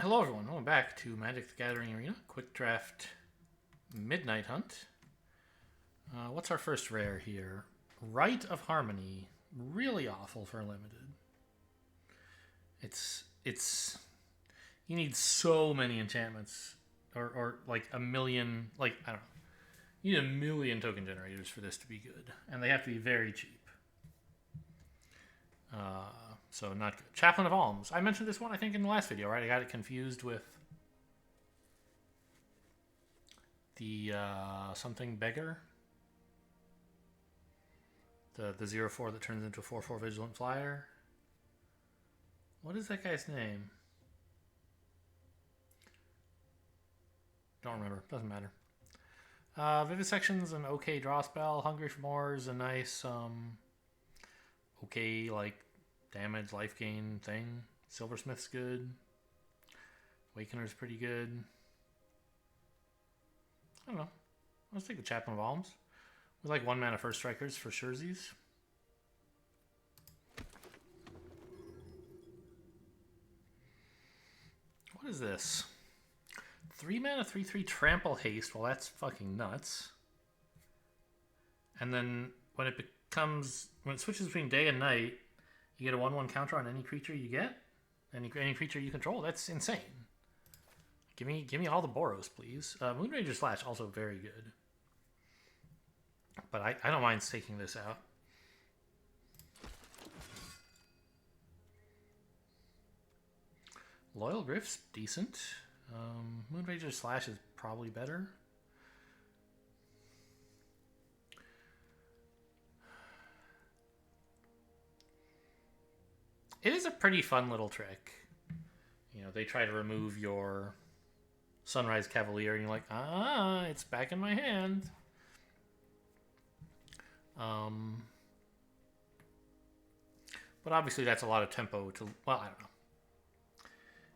Hello everyone, welcome back to Magic the Gathering Arena. Quick Draft Midnight Hunt. What's our first rare here? Rite of Harmony. Really awful for limited. It's you need so many enchantments. Or like a million, like, I don't know. You need a million token generators for this to be good. And they have to be very cheap. So not good. Chaplain of Alms. I mentioned this one, I think, in the last video, right? I got it confused with the something beggar. The 0/4 that turns into a 4/4 Vigilant Flyer. What is that guy's name? Don't remember. Doesn't matter. Vivisection's an okay draw spell. Hungry for More is a nice, okay, like, damage, life gain thing. Silversmith's good. Awakener's pretty good. I don't know. Let's take the Chaplain of Alms. We like 1 mana first strikers for Sherzies. What is this? 3 mana 3/3 Trample Haste. Well, that's fucking nuts. And then when it switches between day and night, you get a 1/1 counter on any creature you get, any creature you control. That's insane. Give me all the Boros, please. Moonrager Slash also very good, but I don't mind taking this out. Loyal Griff's decent. Moonrager Slash is probably better. It is a pretty fun little trick. You know, they try to remove your Sunrise Cavalier, and you're like, it's back in my hand. But obviously that's a lot of tempo to, well, I don't know.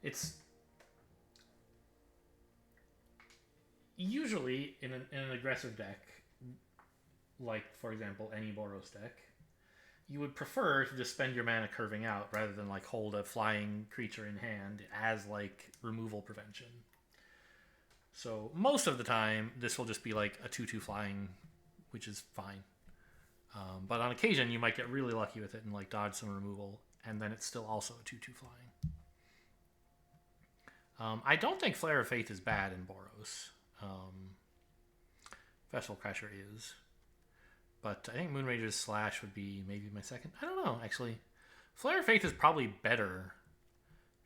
It's usually in an aggressive deck, like, for example, any Boros deck, you would prefer to just spend your mana curving out rather than like hold a flying creature in hand as like removal prevention. So most of the time, this will just be like a 2/2 flying, which is fine. But on occasion, you might get really lucky with it and like dodge some removal, and then it's still also a 2/2 flying. I don't think Flare of Faith is bad in Boros. Vessel Crasher is. But I think Moonrager's Slash would be maybe my second. I don't know, actually. Flare of Faith is probably better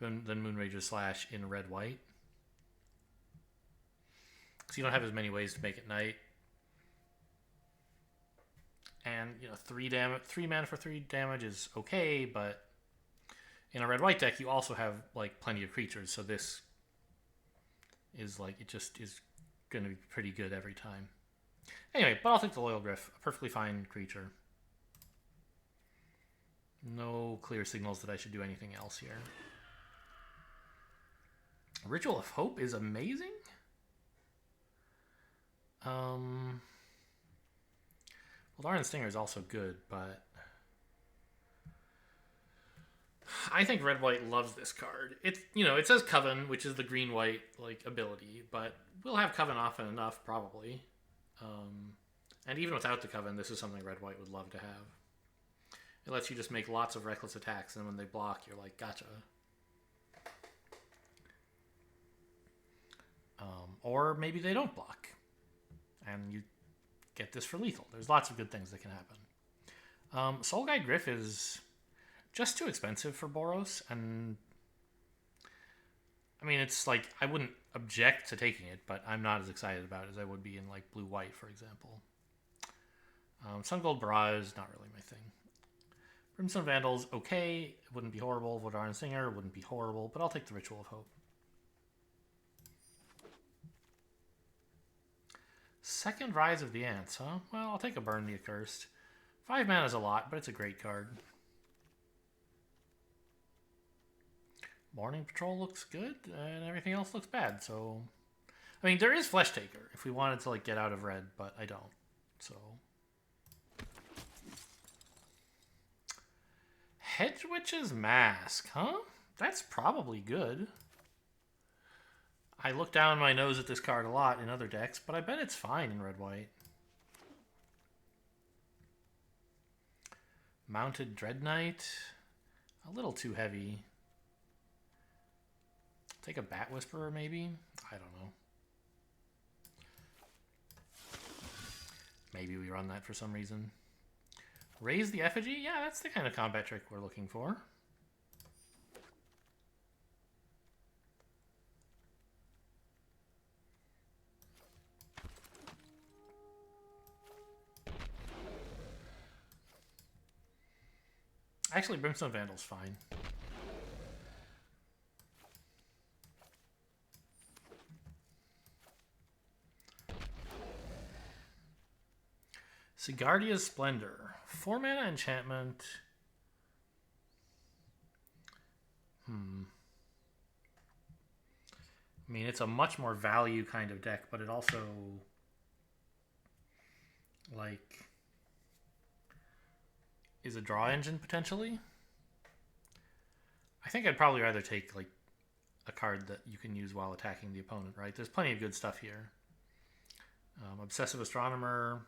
than Moonrager's Slash in red-white. Because you don't have as many ways to make it night. And, you know, 3 mana for 3 damage is okay, but in a red-white deck, you also have, like, plenty of creatures, so this is, like, it just is going to be pretty good every time. Anyway, but I'll take the Loyal Griff. A perfectly fine creature. No clear signals that I should do anything else here. Ritual of Hope is amazing? Well, Darn Stinger is also good, but I think red-white loves this card. It's, you know, it says Coven, which is the green-white like ability, but we'll have Coven often enough, probably. And even without the Coven, this is something red-white would love to have. It lets you just make lots of reckless attacks, and when they block, you're like, gotcha. Or maybe they don't block, and you get this for lethal. There's lots of good things that can happen. Soul Guide Griff is just too expensive for Boros, and I mean, it's like, I wouldn't object to taking it, but I'm not as excited about it as I would be in like blue-white, for example. Sun Gold Barrage is not really my thing. Brimstone Vandal's okay. It wouldn't be horrible. Voldaren Singer wouldn't be horrible, but I'll take the Ritual of Hope. Second Rise of the Ants, huh? Well, I'll take a Burn the Accursed. 5 mana is a lot, but it's a great card. Morning Patrol looks good, and everything else looks bad, so... I mean, there is Flesh Taker, if we wanted to, like, get out of red, but I don't, so... Hedge Witch's Mask, huh? That's probably good. I look down my nose at this card a lot in other decks, but I bet it's fine in red-white. Mounted Dread Knight. A little too heavy. Take a Bat Whisperer, maybe? I don't know. Maybe we run that for some reason. Raise the Effigy? Yeah, that's the kind of combat trick we're looking for. Actually, Brimstone Vandal's fine. Sigardia's Splendor. 4 mana enchantment. I mean, it's a much more value kind of deck, but it also, like, is a draw engine potentially. I think I'd probably rather take, like, a card that you can use while attacking the opponent, right? There's plenty of good stuff here. Obsessive Astronomer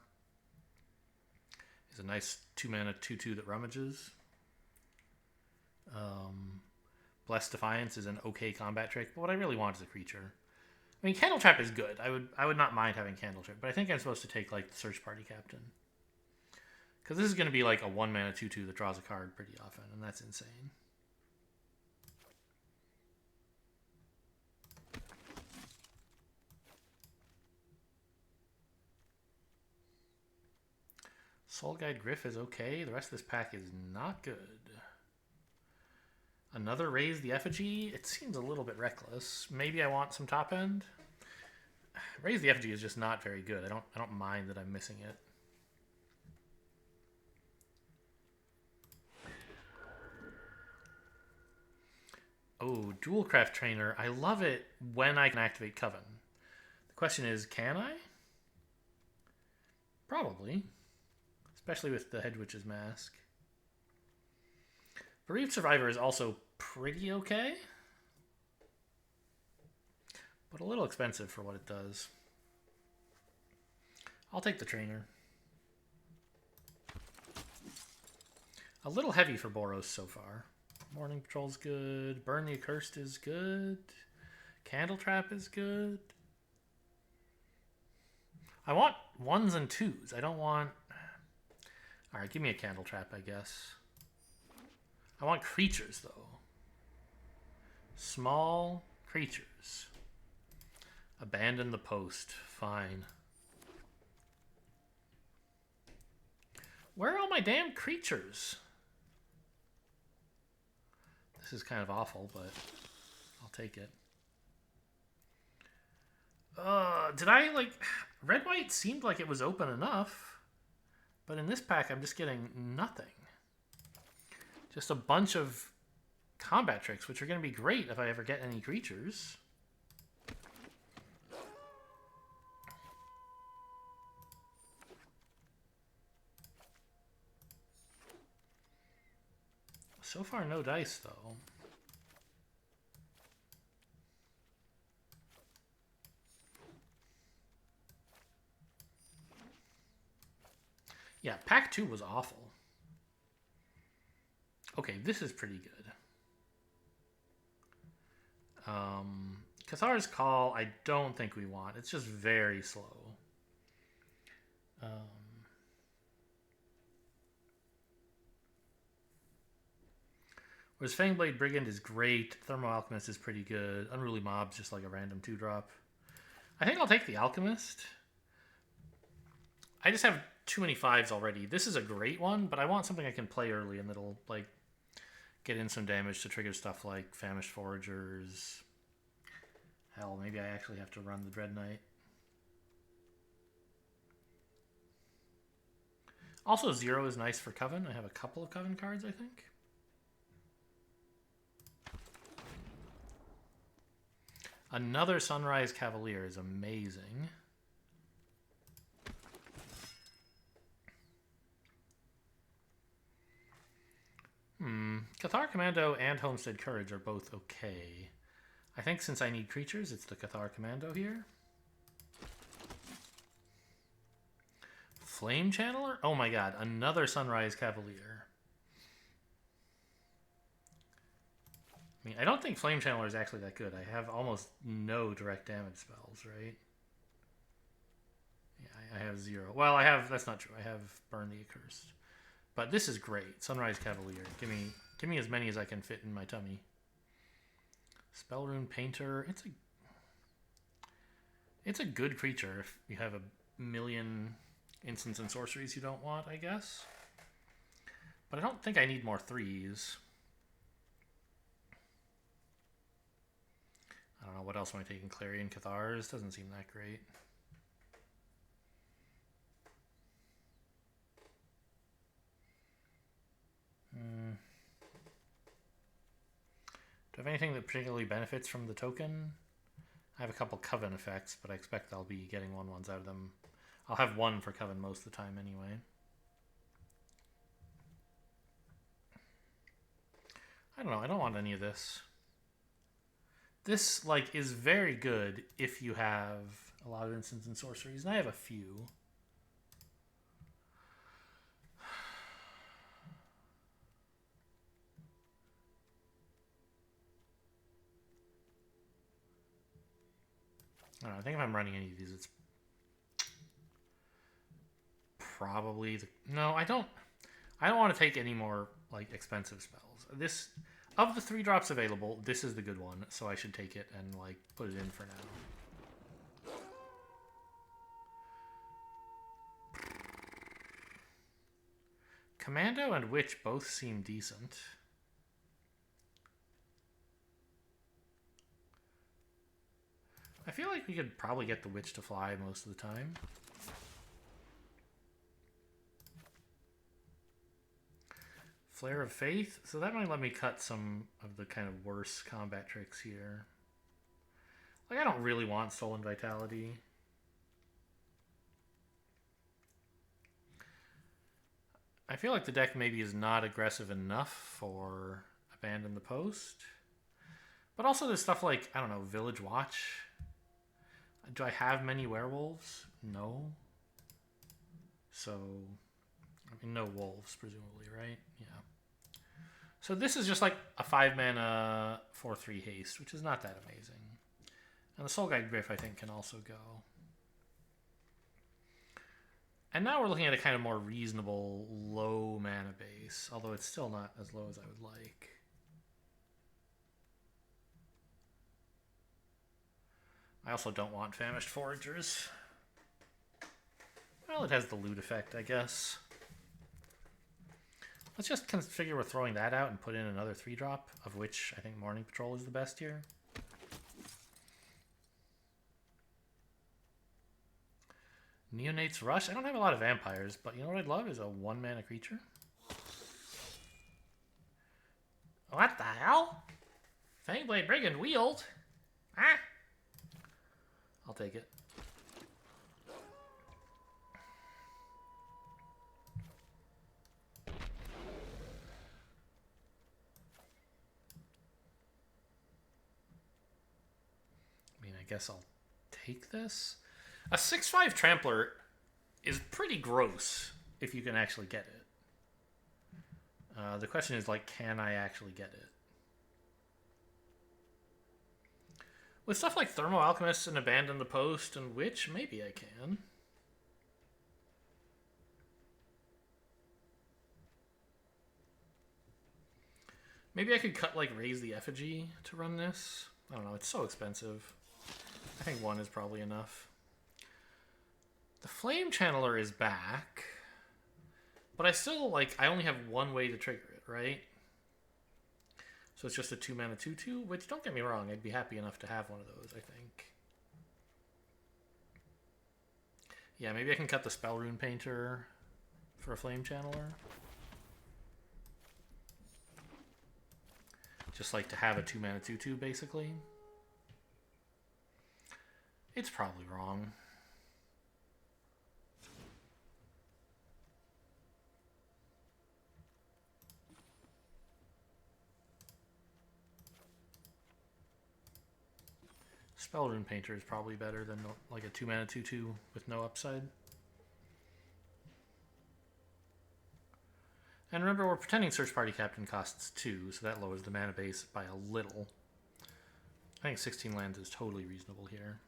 is a nice 2 mana 2/2 that rummages. Blessed Defiance is an okay combat trick, but what I really want is a creature. I mean, Candle Trap is good. I would not mind having Candle Trap, but I think I'm supposed to take, like, the Search Party Captain. Because this is going to be like a 1 mana 2/2 that draws a card pretty often, and that's insane. Soul Guide Gryff is okay. The rest of this pack is not good. Another Raise the Effigy? It seems a little bit reckless. Maybe I want some top end. Raise the Effigy is just not very good. I don't mind that I'm missing it. Oh, Dualcraft Trainer. I love it when I can activate Coven. The question is, can I? Probably. Especially with the Hedwitch's Mask. Bereaved Survivor is also pretty okay, but a little expensive for what it does. I'll take the Trainer. A little heavy for Boros so far. Morning Patrol's good. Burn the Accursed is good. Candle Trap is good. I want 1s and 2s. I don't want... Alright, give me a Candle Trap, I guess. I want creatures, though. Small creatures. Abandon the Post. Fine. Where are all my damn creatures? This is kind of awful, but I'll take it. Did I, like... Red-White seemed like it was open enough. But in this pack, I'm just getting nothing. Just a bunch of combat tricks, which are going to be great if I ever get any creatures. So far, no dice, though. Yeah, pack 2 was awful. Okay, this is pretty good. Cathar's Call, I don't think we want. It's just very slow. Whereas Fangblade Brigand is great. Thermo Alchemist is pretty good. Unruly Mob's just like a random 2-drop. I think I'll take the Alchemist. I just have too many 5s already. This is a great one, but I want something I can play early and that'll, like, get in some damage to trigger stuff like Famished Foragers. Hell, maybe I actually have to run the Dread Knight. Also, 0 is nice for Coven. I have a couple of Coven cards, I think. Another Sunrise Cavalier is amazing. Cathar Commando and Homestead Courage are both okay. I think since I need creatures, it's the Cathar Commando here. Flame Channeler? Oh my god, another Sunrise Cavalier. I mean, I don't think Flame Channeler is actually that good. I have almost no direct damage spells, right? Yeah, I have 0. Well, I have... That's not true. I have Burn the Accursed. But this is great. Sunrise Cavalier. Give me as many as I can fit in my tummy. Spellrune Painter. It's a good creature if you have a million instants and sorceries you don't want, I guess. But I don't think I need more 3s. I don't know, what else am I taking? Clarion Cathars? Doesn't seem that great. Do I have anything that particularly benefits from the token? I have a couple Coven effects, but I expect I'll be getting 1/1s out of them. I'll have 1 for Coven most of the time anyway. I don't know, I don't want any of this. This, like, is very good if you have a lot of instants and sorceries, and I have a few. I don't know, I think if I'm running any of these, it's probably the... No, I don't want to take any more, like, expensive spells. This... Of the 3 drops available, this is the good one, so I should take it and, like, put it in for now. Commando and Witch both seem decent. I feel like we could probably get the Witch to fly most of the time. Flare of Faith. So that might let me cut some of the kind of worse combat tricks here. Like, I don't really want Stolen Vitality. I feel like the deck maybe is not aggressive enough for Abandon the Post. But also there's stuff like, I don't know, Village Watch. Do I have many werewolves? No. So, I mean, no wolves, presumably, right? Yeah. So this is just like a 5-mana 4/3 haste, which is not that amazing. And the Soul Guide Gryph, I think, can also go. And now we're looking at a kind of more reasonable low mana base, although it's still not as low as I would like. I also don't want Famished Foragers. Well, it has the loot effect, I guess. Let's just figure we're throwing that out and put in another 3-drop, of which I think Morning Patrol is the best here. Neonate's Rush. I don't have a lot of vampires, but you know what I'd love is a 1-mana creature. What the hell? Fangblade Brigand Wield? Ah! I'll take it. I guess I'll take this. A 6/5 Trampler is pretty gross if you can actually get it. The question is, like, can I actually get it? With stuff like Thermo Alchemist and Abandon the Post and Witch, maybe I can. Maybe I could cut, like, Raise the Effigy to run this. I don't know, it's so expensive. I think 1 is probably enough. The Flame Channeler is back. But I still, like, I only have 1 way to trigger it, right? So it's just a 2-mana 2/2, which, don't get me wrong, I'd be happy enough to have one of those, I think. Yeah, maybe I can cut the Spellrune Painter for a Flame Channeler. Just like to have a 2-mana 2/2, basically. It's probably wrong. Spellrune Painter is probably better than like a 2 mana 2/2 with no upside. And remember, we're pretending Search Party Captain costs 2, so that lowers the mana base by a little. I think 16 lands is totally reasonable here.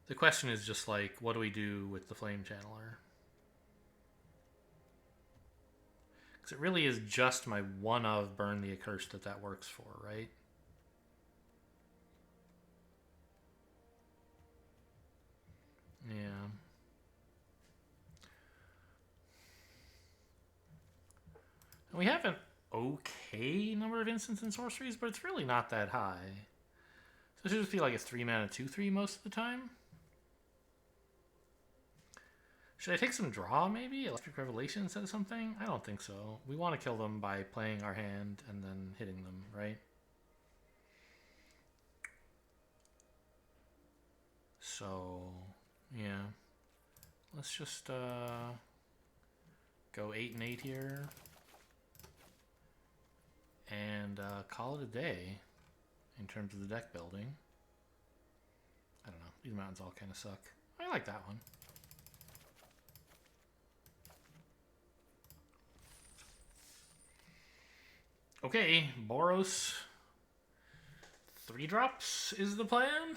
The question is just like, what do we do with the Flame Channeler? Because it really is just my one of Burn the Accursed that works for, right? Yeah. We have an okay number of instants and sorceries, but it's really not that high. So it should just feel like it's 3 mana 2/3 most of the time. Should I take some draw, maybe? Electric Revelation instead of something? I don't think so. We want to kill them by playing our hand and then hitting them, right? So, yeah. Let's just go 8 and 8 here. And call it a day in terms of the deck building. I don't know. These mountains all kind of suck. I like that one. Okay, Boros 3 drops is the plan.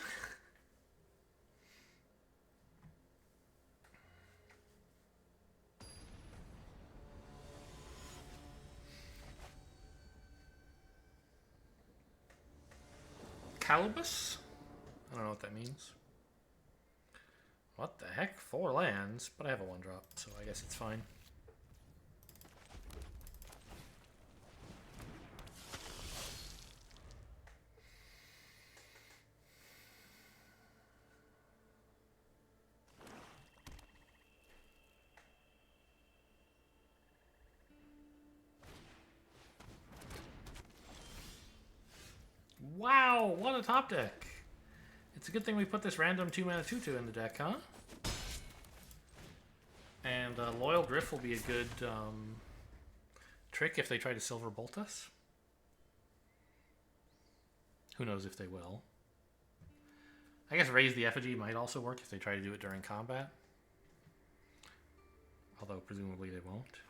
Calibus? I don't know what that means. What the heck? 4 lands? But I have a 1-drop, so I guess it's fine. Wow, what a top deck. It's a good thing we put this random 2 mana 2/2 in the deck, huh? And Loyal Drift will be a good trick if they try to Silver Bolt us. Who knows if they will. I guess Raise the Effigy might also work if they try to do it during combat. Although presumably they won't.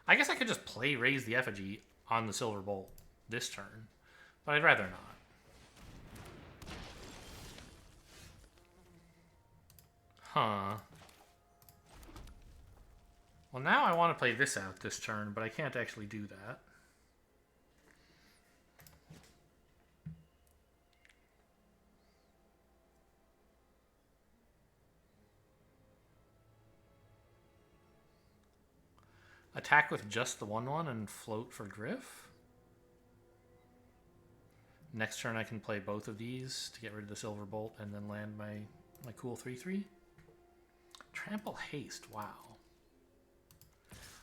I guess I could just play Raise the Effigy on the Silver Bolt this turn, but I'd rather not. Huh. Well, now I want to play this out this turn, but I can't actually do that. Attack with just the 1/1 and float for Griff. Next turn I can play both of these to get rid of the Silver Bolt and then land my cool 3/3. Trample Haste, wow.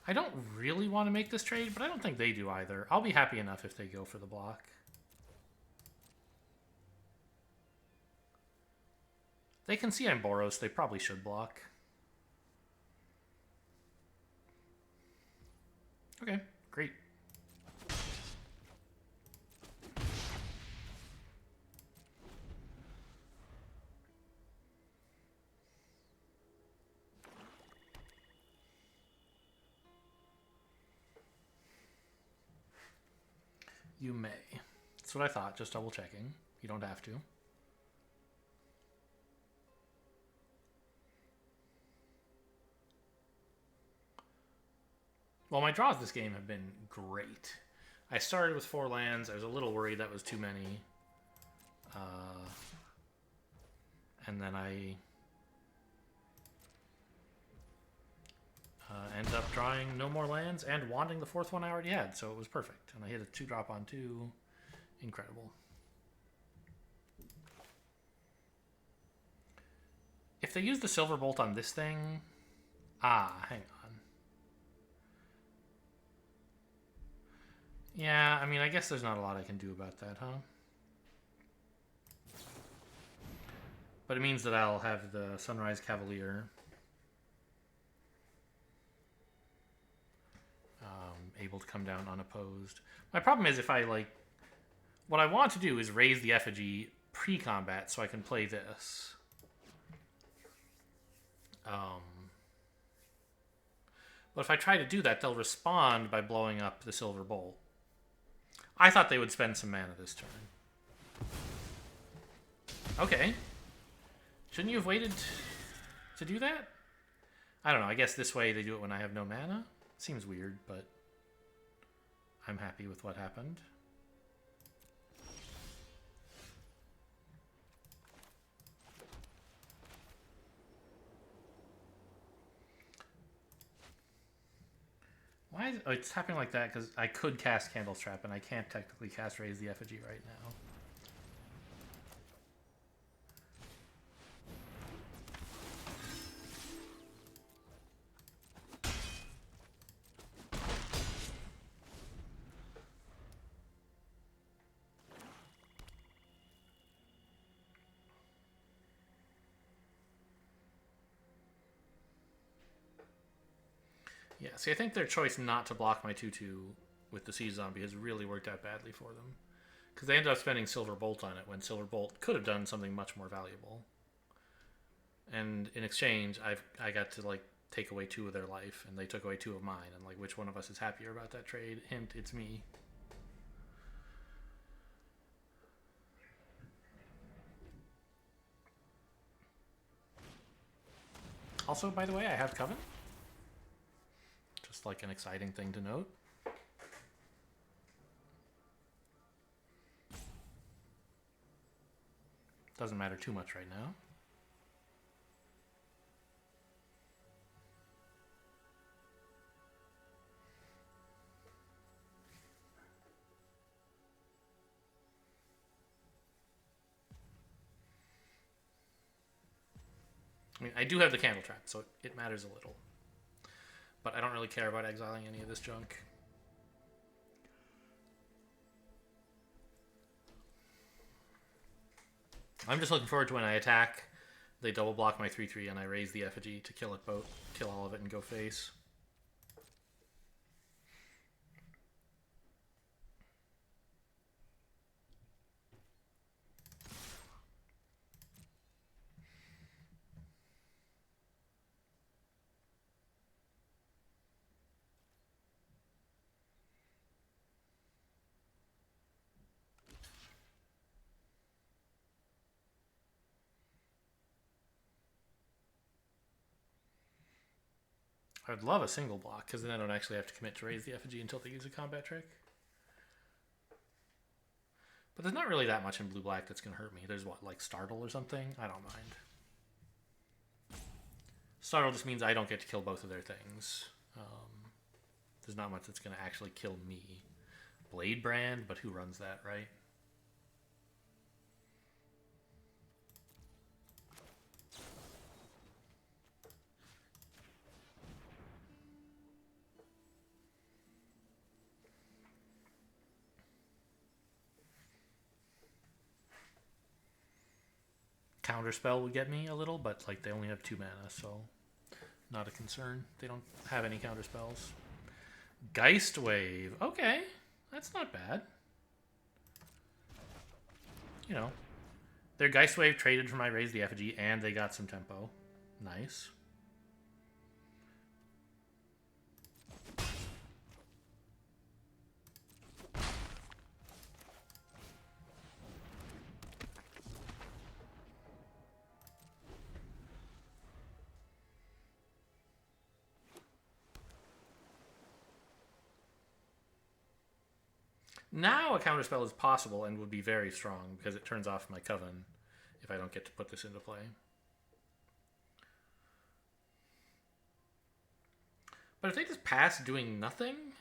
I don't really want to make this trade, but I don't think they do either. I'll be happy enough if they go for the block. They can see I'm Boros, they probably should block. Okay, great. You may. That's what I thought, just double checking. You don't have to. Well, my draws this game have been great. I started with 4 lands. I was a little worried that was too many. And then I ended up drawing no more lands and wanting the 4th one I already had, so it was perfect. And I hit a 2-drop on 2. Incredible. If they use the Silver Bolt on this thing... Ah, hang on. Yeah, I mean, I guess there's not a lot I can do about that, huh? But it means that I'll have the Sunrise Cavalier. able to come down unopposed. My problem is if I like, what I want to do is raise the effigy pre-combat so I can play this. But if I try to do that, they'll respond by blowing up the Silver Bolt. I thought they would spend some mana this turn. Okay. Shouldn't you have waited to do that? I don't know. I guess this way they do it when I have no mana. Seems weird, but I'm happy with what happened. Why is it's happening like that? Because I could cast Candle's Trap, and I can't technically cast Raise the Effigy right now. Yeah, see, I think their choice not to block my 2/2 with the Sea Zombie has really worked out badly for them. Because they ended up spending Silver Bolt on it when Silver Bolt could have done something much more valuable. And in exchange, I got to, like, take away 2 of their life, and they took away 2 of mine. And, like, which one of us is happier about that trade? Hint, it's me. Also, by the way, I have Coven. Just like an exciting thing to note. Doesn't matter too much right now. I mean, I do have the Candle Trap, so it matters a little. But I don't really care about exiling any of this junk. I'm just looking forward to when I attack, they double block my 3/3 and I raise the effigy to kill it both, kill all of it and go face. I'd love a single block, because then I don't actually have to commit to raise the effigy until they use a combat trick. But there's not really that much in blue-black that's going to hurt me. There's what, like Startle or something? I don't mind. Startle just means I don't get to kill both of their things. There's not much that's going to actually kill me. Blade Brand, but who runs that, right? Counterspell would get me a little, but like they only have 2 mana, so not a concern. They don't have any counterspells. Geist Wave. Okay, that's not bad. You know, their Geist Wave traded for my Raise the Effigy, and they got some tempo. Nice. Now a counterspell is possible and would be very strong because it turns off my Coven if I don't get to put this into play. But if they just pass doing nothing,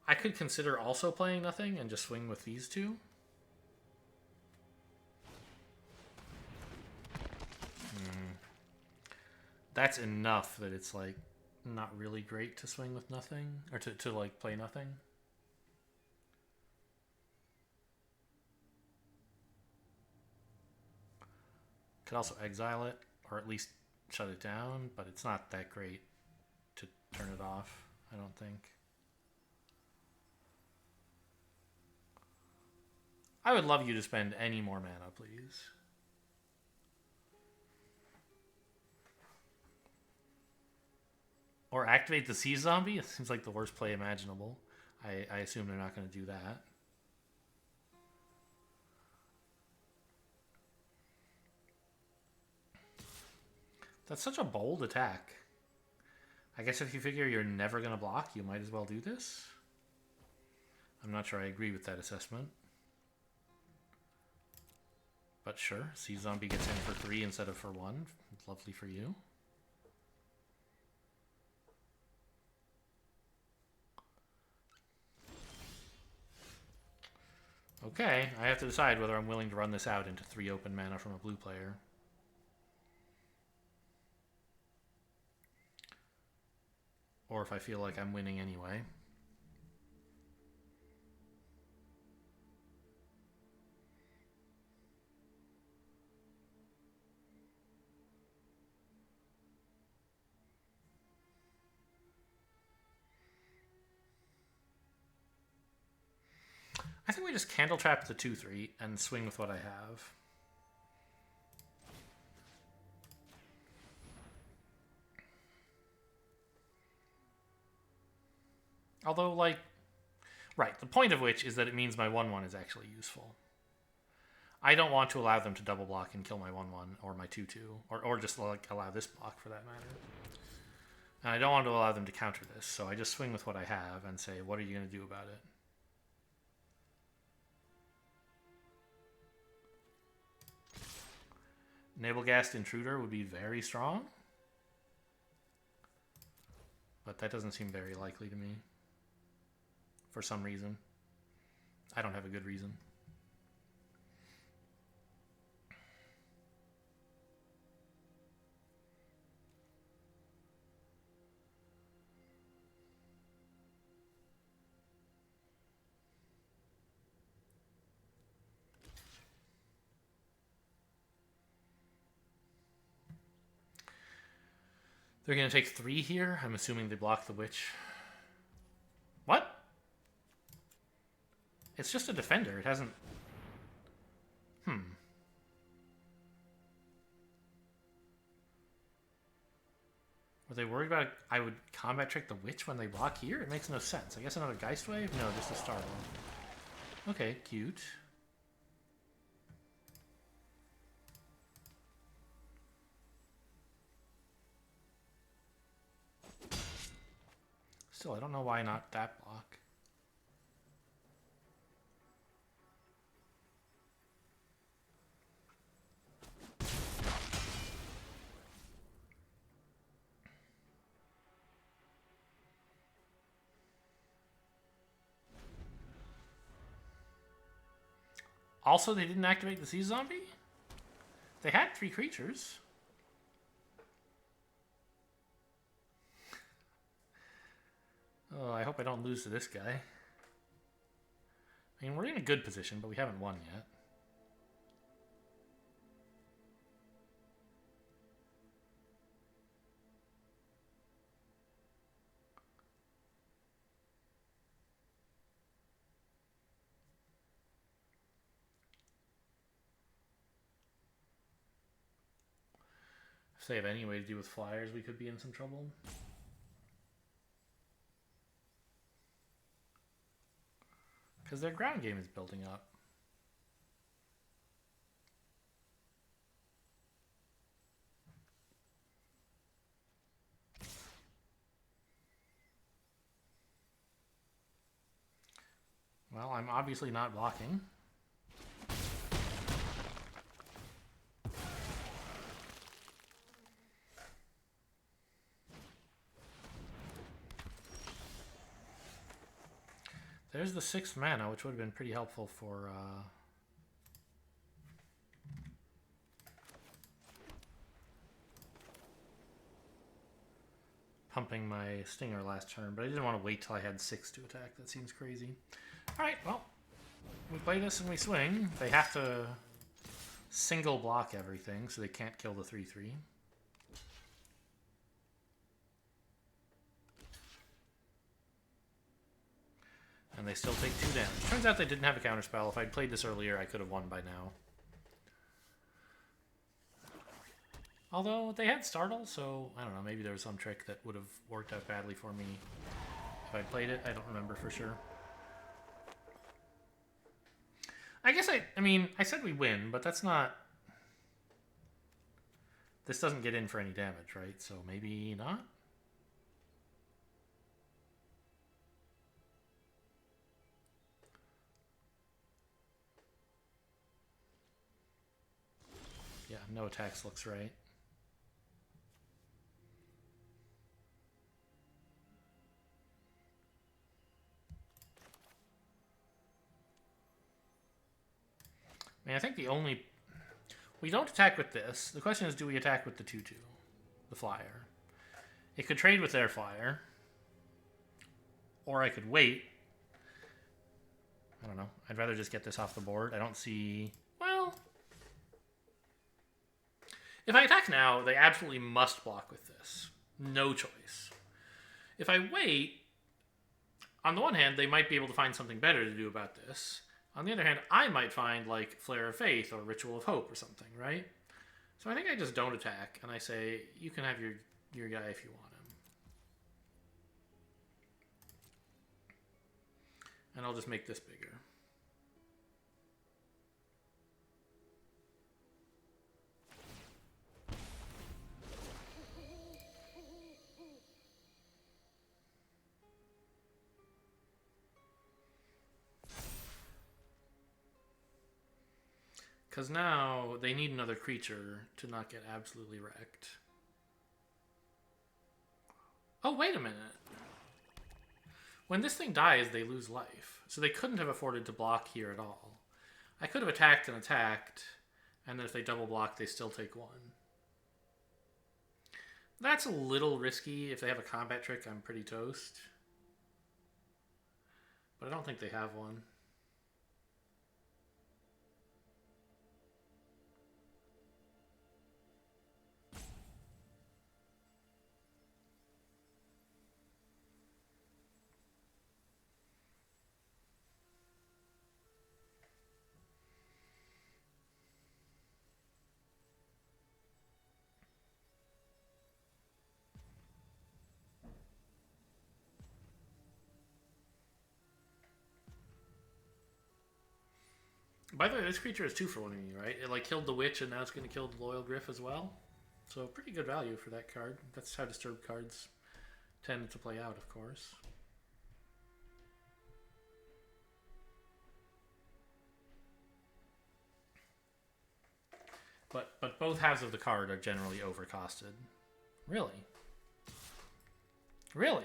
I could consider also playing nothing and just swing with these 2. That's enough that it's like not really great to swing with nothing, or to like play nothing. Could also exile it, or at least shut it down, but it's not that great to turn it off, I don't think. I would love you to spend any more mana, please. Or activate the Sea Zombie? It seems like the worst play imaginable. I assume they're not going to do that. That's such a bold attack. I guess if you figure you're never going to block, you might as well do this. I'm not sure I agree with that assessment. But sure, Sea Zombie gets in for 3 instead of for 1. Lovely for you. Okay, I have to decide whether I'm willing to run this out into 3 open mana from a blue player. Or if I feel like I'm winning anyway. I think we just Candle Trap the 2/3 and swing with what I have. Although, like, right, the point of which is that it means my 1/1 is actually useful. I don't want to allow them to double block and kill my 1/1 or my 2/2, or just like allow this block for that matter. And I don't want to allow them to counter this, so I just swing with what I have and say, what are you going to do about it? Nabelgast Intruder would be very strong, but that doesn't seem very likely to me. For some reason. I don't have a good reason. They're going to take 3 here. I'm assuming they block the Witch. What? It's just a defender. It hasn't... Were they worried about I would combat trick the Witch when they block here? It makes no sense. I guess another Geist Wave? No, just a Startle. Okay, cute. Still, I don't know why not that block. Also, they didn't activate the Sea Zombie? They had 3 creatures. Oh, I hope I don't lose to this guy. I mean, we're in a good position, but we haven't won yet. If they have any way to deal with flyers, we could be in some trouble. Because their ground game is building up. Well, I'm obviously not blocking. There's the 6th mana, which would have been pretty helpful for... pumping my Stinger last turn, but I didn't want to wait till I had 6 to attack. That seems crazy. Alright, well, we play this and we swing. They have to single block everything, so they can't kill the 3/3. and they still take 2 damage. Turns out they didn't have a counterspell. If I'd played this earlier, I could have won by now. Although they had Startle, so I don't know, maybe there was some trick that would have worked out badly for me if I'd played it. I don't remember for sure. I guess I mean, I said we win, but that's not... This doesn't get in for any damage, right? So maybe not? Yeah, no attacks looks right. I mean, I think the only... We don't attack with this. The question is, do we attack with the 2-2? The flyer. It could trade with their flyer. Or I could wait. I don't know. I'd rather just get this off the board. I don't see... Well... If I attack now, they absolutely must block with this. No choice. If I wait... On the one hand, they might be able to find something better to do about this. On the other hand, I might find, like, Flare of Faith or Ritual of Hope or something, right? So I think I just don't attack, and I say, you can have your guy if you want him. And I'll just make this bigger. Because now they need another creature to not get absolutely wrecked. Oh, wait a minute. When this thing dies, they lose life. So they couldn't have afforded to block here at all. I could have attacked and attacked, and then if they double block, they still take 1. That's a little risky. If they have a combat trick, I'm pretty toast. But I don't think they have one. By the way, this creature is 2 for 1 of me, right? It like killed the witch, and now it's going to kill the Loyal Gryff as well. So pretty good value for that card. That's how disturbed cards tend to play out, of course. But both halves of the card are generally overcosted. Really? Really?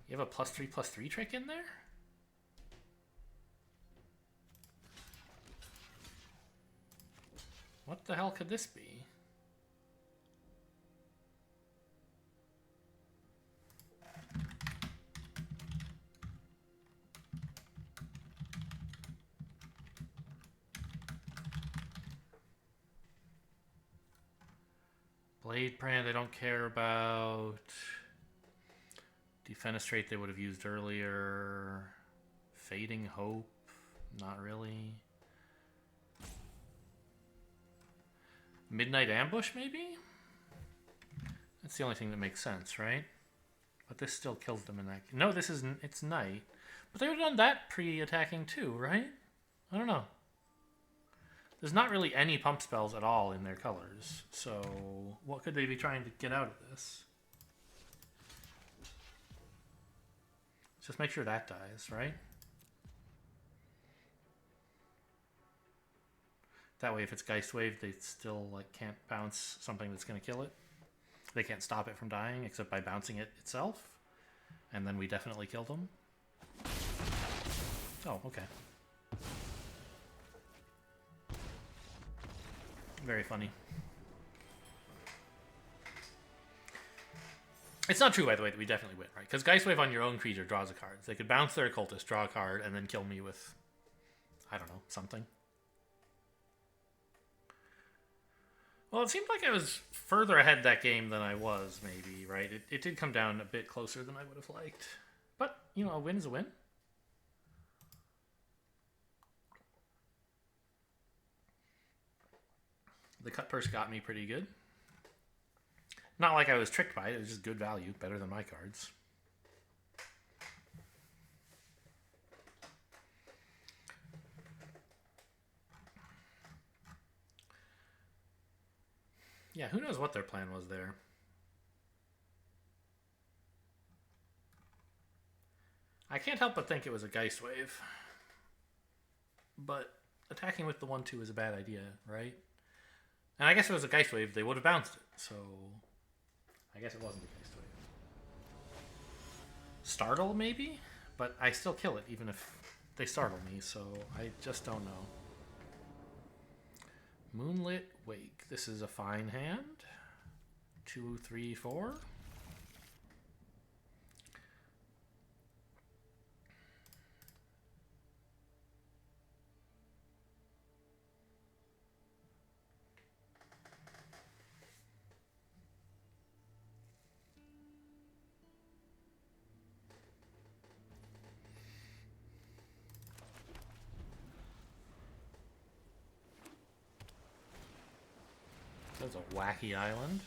You have a +3/+3 trick in there? What the hell could this be? Blade Brand I don't care about. Defenestrate they would have used earlier. Fading Hope, not really. Midnight Ambush, maybe? That's the only thing that makes sense, right? But this still kills them in that... No, this isn't... It's Night. But they would have done that pre-attacking too, right? I don't know. There's not really any pump spells at all in their colors. So what could they be trying to get out of this? Just make sure that dies, right? That way, if it's Geist Wave, they still like can't bounce something that's going to kill it. They can't stop it from dying except by bouncing it itself. And then we definitely kill them. Oh, okay. Very funny. It's not true, by the way, that we definitely win, right? Because Geist Wave on your own creature draws a card. They could bounce their Occultist, draw a card, and then kill me with, I don't know, something. Well, it seemed like I was further ahead that game than I was, maybe, right? It did come down a bit closer than I would have liked. But, you know, a win is a win. The cut purse got me pretty good. Not like I was tricked by it, it was just good value, better than my cards. Yeah, who knows what their plan was there. I can't help but think it was a Geist Wave. But attacking with the 1-2 is a bad idea, right? And I guess if it was a Geist Wave, they would have bounced it. So I guess it wasn't a Geist Wave. Startle, maybe? But I still kill it, even if they startle me, so I just don't know. Moonlit Wake. This is a fine hand. 2, 3, 4. That's a wacky island.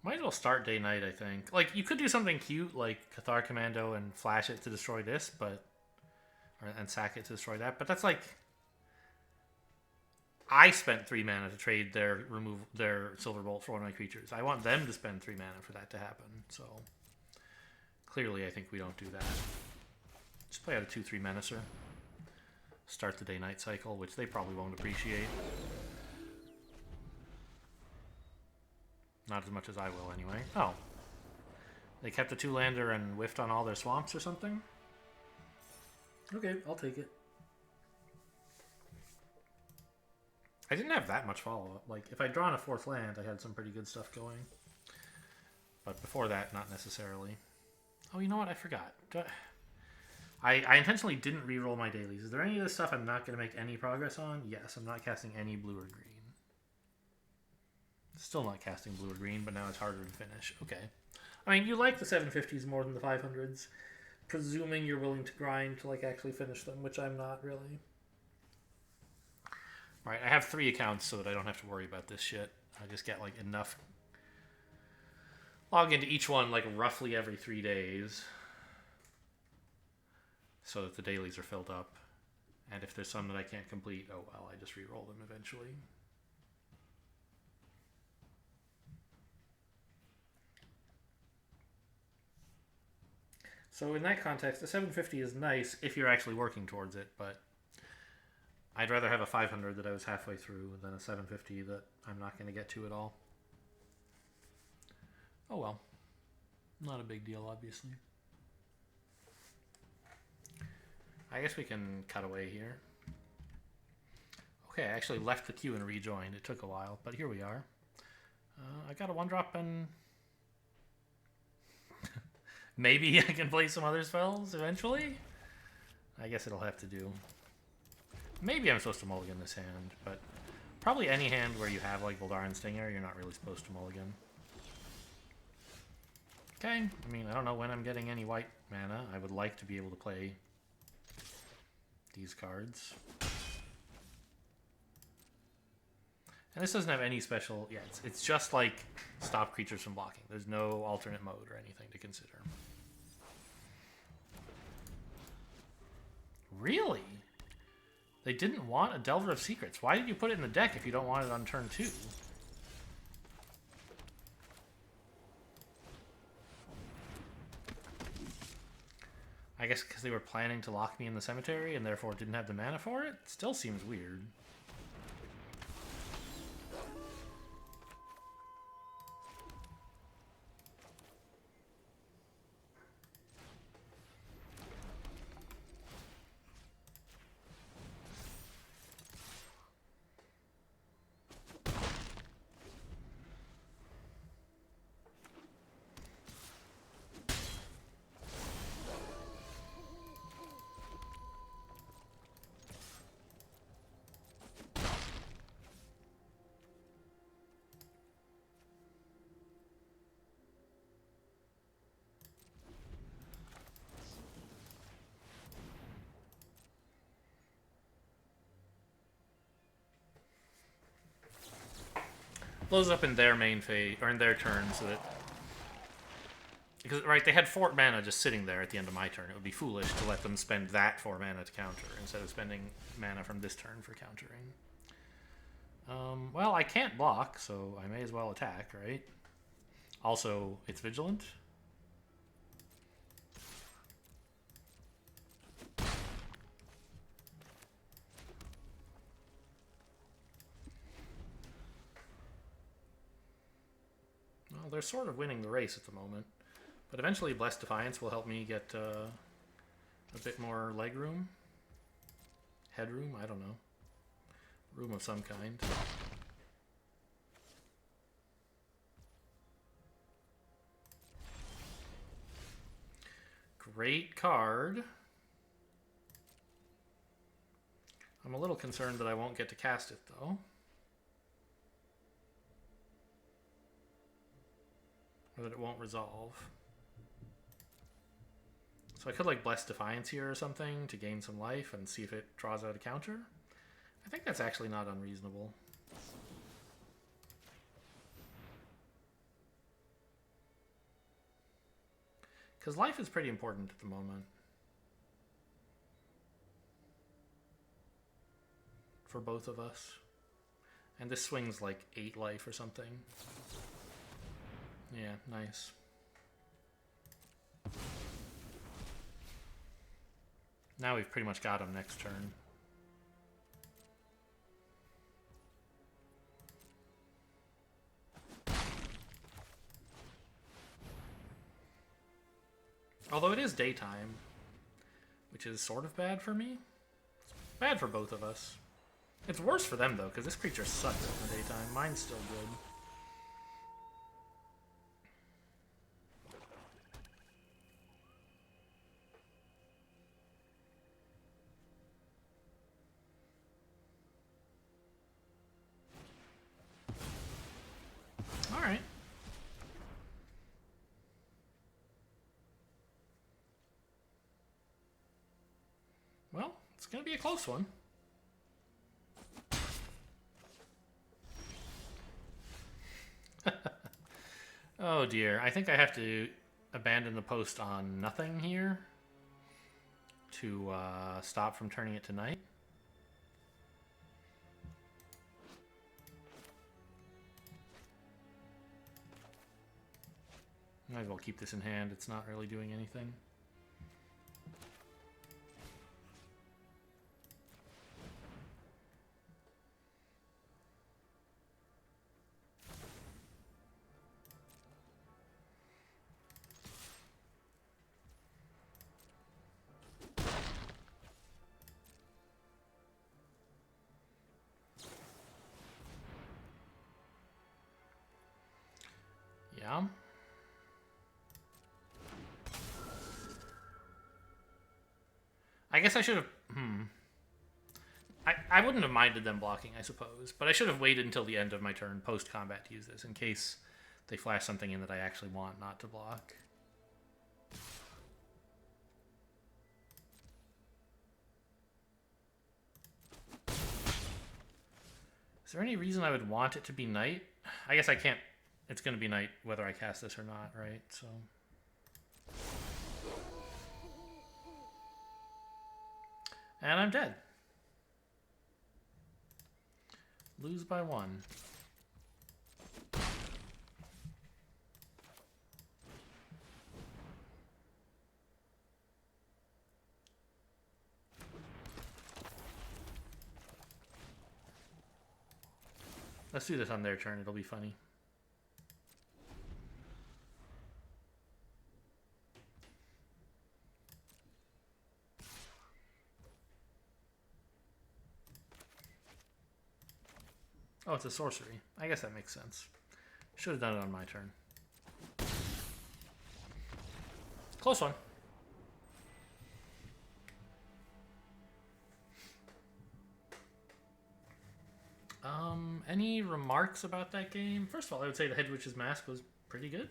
Might as well start day night, I think. Like, you could do something cute, like Cathar Commando and flash it to destroy this, but... and sack it to destroy that, but that's like... I spent 3 mana to trade their Silver Bolt for one of my creatures. I want them to spend 3 mana for that to happen, so... Clearly, I think we don't do that. Just play out a 2-3 Menacer. Start the day-night cycle, which they probably won't appreciate. Not as much as I will, anyway. Oh. They kept a 2-lander and whiffed on all their swamps or something? Okay, I'll take it. I didn't have that much follow-up. Like, if I'd drawn a 4th land, I had some pretty good stuff going. But before that, not necessarily. Oh, you know what? I forgot. I intentionally didn't re-roll my dailies. Is there any of this stuff I'm not going to make any progress on? Yes, I'm not casting any blue or green. Still not casting blue or green, but now it's harder to finish. Okay. I mean, you like the 750s more than the 500s, presuming you're willing to grind to, like, actually finish them, which I'm not really. Alright, I have 3 accounts so that I don't have to worry about this shit. I just get, like, enough... Log into each one, like, roughly every 3 days, so that the dailies are filled up. And if there's some that I can't complete, oh well, I just re-roll them eventually. So in that context, the 750 is nice if you're actually working towards it, but I'd rather have a 500 that I was halfway through than a 750 that I'm not going to get to at all. Oh well. Not a big deal, obviously. I guess we can cut away here. Okay, I actually left the queue and rejoined. It took a while, but here we are. I got a 1-drop and... Maybe I can play some other spells eventually? I guess it'll have to do. Maybe I'm supposed to mulligan this hand, but probably any hand where you have like Voldaren Stinger, you're not really supposed to mulligan. Okay, I mean, I don't know when I'm getting any white mana. I would like to be able to play these cards. And this doesn't have any special... Yeah, it's just like stop creatures from blocking. There's no alternate mode or anything to consider. Really? They didn't want a Delver of Secrets. Why did you put it in the deck if you don't want it on turn 2? I guess because they were planning to lock me in the cemetery and therefore didn't have the mana for it? Still seems weird. blows up in their main phase, or in their turn, so that... Because, right, they had 4 mana just sitting there at the end of my turn. It would be foolish to let them spend that 4 mana to counter, instead of spending mana from this turn for countering. Well, I can't block, so I may as well attack, right? Also, it's vigilant. Well, they're sort of winning the race at the moment. But eventually Blessed Defiance will help me get a bit more leg room. Headroom? I don't know. Room of some kind. Great card. I'm a little concerned that I won't get to cast it, though. Or that it won't resolve. So I could like Bless Defiance here or something to gain some life and see if it draws out a counter. I think that's actually not unreasonable. Because life is pretty important at the moment. For both of us. And this swings like 8 life or something. Yeah, nice. Now we've pretty much got him next turn. Although it is daytime, which is sort of bad for me. It's bad for both of us. It's worse for them, though, because this creature sucks in the daytime. Mine's still good. Alright. Well, it's going to be a close one. Oh dear, I think I have to abandon the post on nothing here to stop from turning it to night. Might as well keep this in hand, it's not really doing anything. Yeah. I guess I should have... I wouldn't have minded them blocking, I suppose. But I should have waited until the end of my turn post-combat to use this, in case they flash something in that I actually want not to block. Is there any reason I would want it to be night? I guess I can't... It's going to be night whether I cast this or not, right? So... And I'm dead. Lose by 1. Let's do this on their turn, it'll be funny. Oh, it's a sorcery. I guess that makes sense. Should have done it on my turn. Close one. Any remarks about that game? First of all, I would say the Head Witch's Mask was pretty good.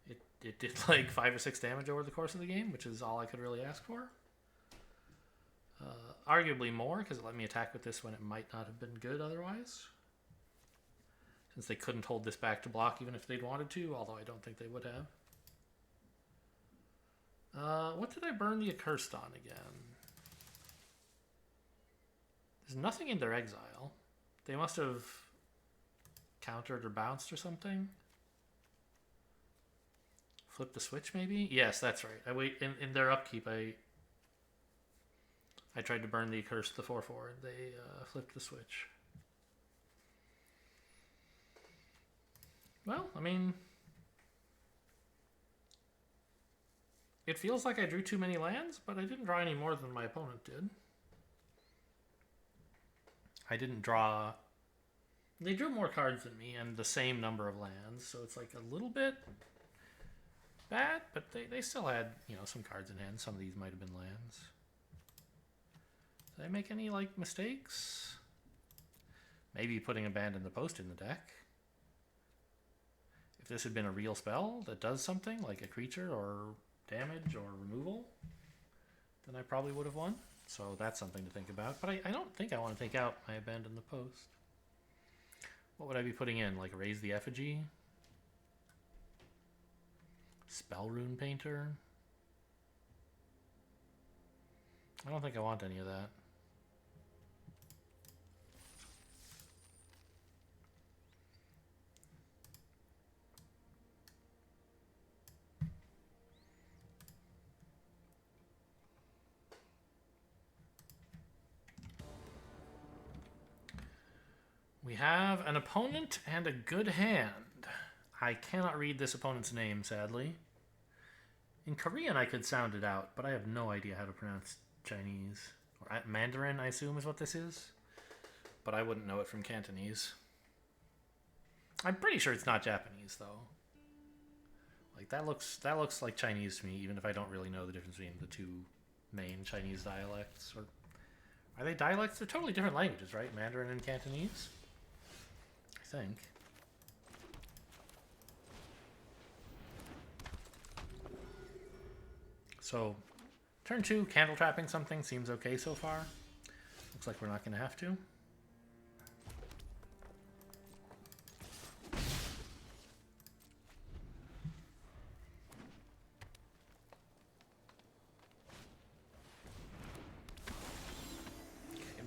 It did like 5 or 6 damage over the course of the game, which is all I could really ask for. Arguably more, because it let me attack with this when it might not have been good otherwise. Since they couldn't hold this back to block even if they'd wanted to, although I don't think they would have. What did I burn the Accursed on again? There's nothing in their exile. They must have countered or bounced or something. Flip the switch, maybe? Yes, that's right. I wait in their upkeep. I tried to burn the Accursed, the 4/4, and they flipped the switch. Well, I mean, it feels like I drew too many lands, but I didn't draw any more than my opponent did. I didn't draw... They drew more cards than me and the same number of lands, so it's like a little bit bad, but they still had, you know, some cards in hand. Some of these might have been lands. Did I make any, like, mistakes? Maybe putting Abandon the Post in the deck. If this had been a real spell that does something, like a creature or damage or removal, then I probably would have won. So that's something to think about. But I don't think I want to take out my Abandon the Post. What would I be putting in? Like Raise the Effigy? Spell Rune Painter? I don't think I want any of that. We have an opponent and a good hand. I cannot read this opponent's name, sadly. In Korean, I could sound it out, but I have no idea how to pronounce Chinese. Or Mandarin, I assume, is what this is. But I wouldn't know it from Cantonese. I'm pretty sure it's not Japanese, though. Like, that looks like Chinese to me, even if I don't really know the difference between the two main Chinese dialects. Or are they dialects? They're totally different languages, right? Mandarin and Cantonese? I think. So, turn 2, candle trapping something seems okay so far. Looks like we're not going to have to.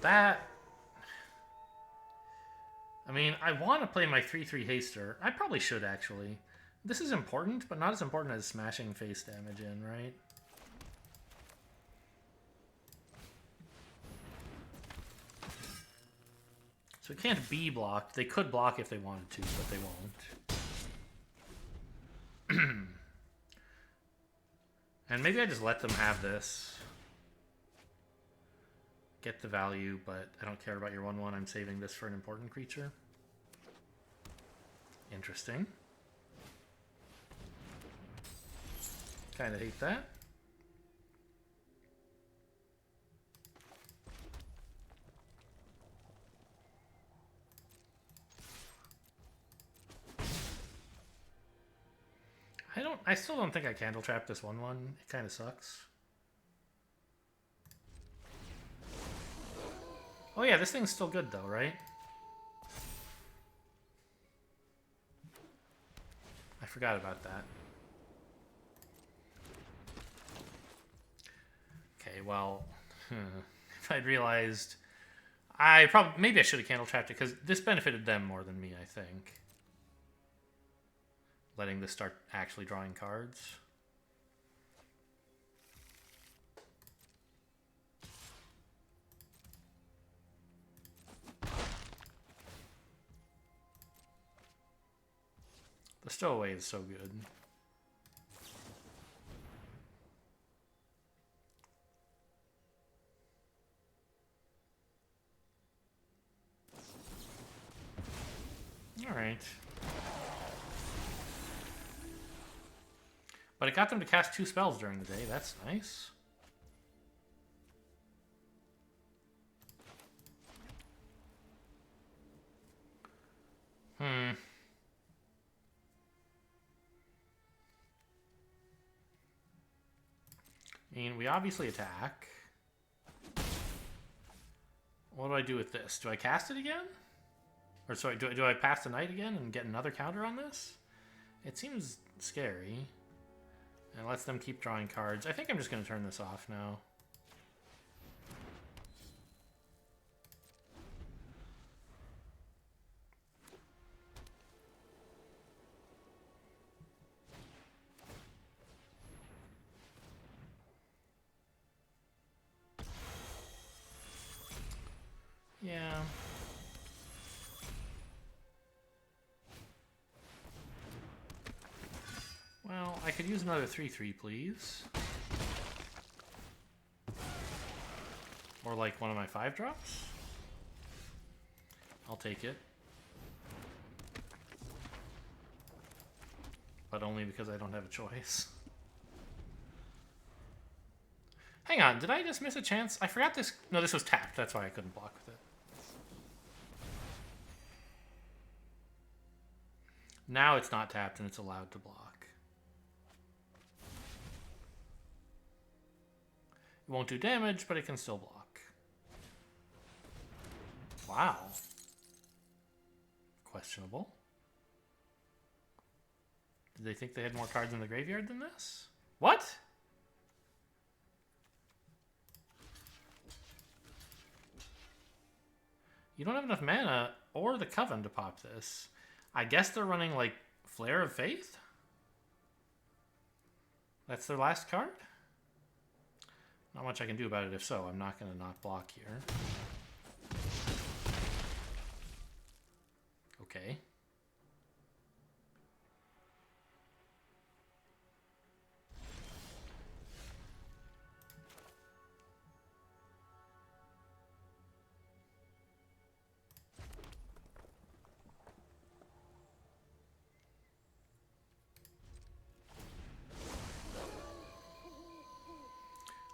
That... I mean, I want to play my 3/3 haster. I probably should, actually. This is important, but not as important as smashing face damage in, right? So it can't be blocked. They could block if they wanted to, but they won't. And maybe I just let them have this. Get the value, but I don't care about your 1/1. I'm saving this for an important creature. Interesting. Kind of hate that. I still don't think I candle trap this 1/1. It kind of sucks. Oh yeah, this thing's still good though, right? I forgot about that. Okay, well, if I'd realized, maybe I should have candle trapped it because this benefited them more than me, I think. Letting this start actually drawing cards. The stowaway is so good. All right. But it got them to cast 2 spells during the day. That's nice. I mean, we obviously attack. What do I do with this? Do I cast it again? Or sorry, do I pass the night again and get another counter on this? It seems scary. And it lets them keep drawing cards. I think I'm just going to turn this off now. Yeah. Well, I could use another 3/3, please. Or like one of my 5-drops. I'll take it. But only because I don't have a choice. Hang on, did I just miss a chance? I forgot this. No, this was tapped. That's why I couldn't block with it. Now it's not tapped and it's allowed to block. It won't do damage, but it can still block. Wow. Questionable. Did they think they had more cards in the graveyard than this? What? You don't have enough mana or the Coven to pop this. I guess they're running, like, Flare of Faith? That's their last card? Not much I can do about it if so. I'm not going to not block here. Okay.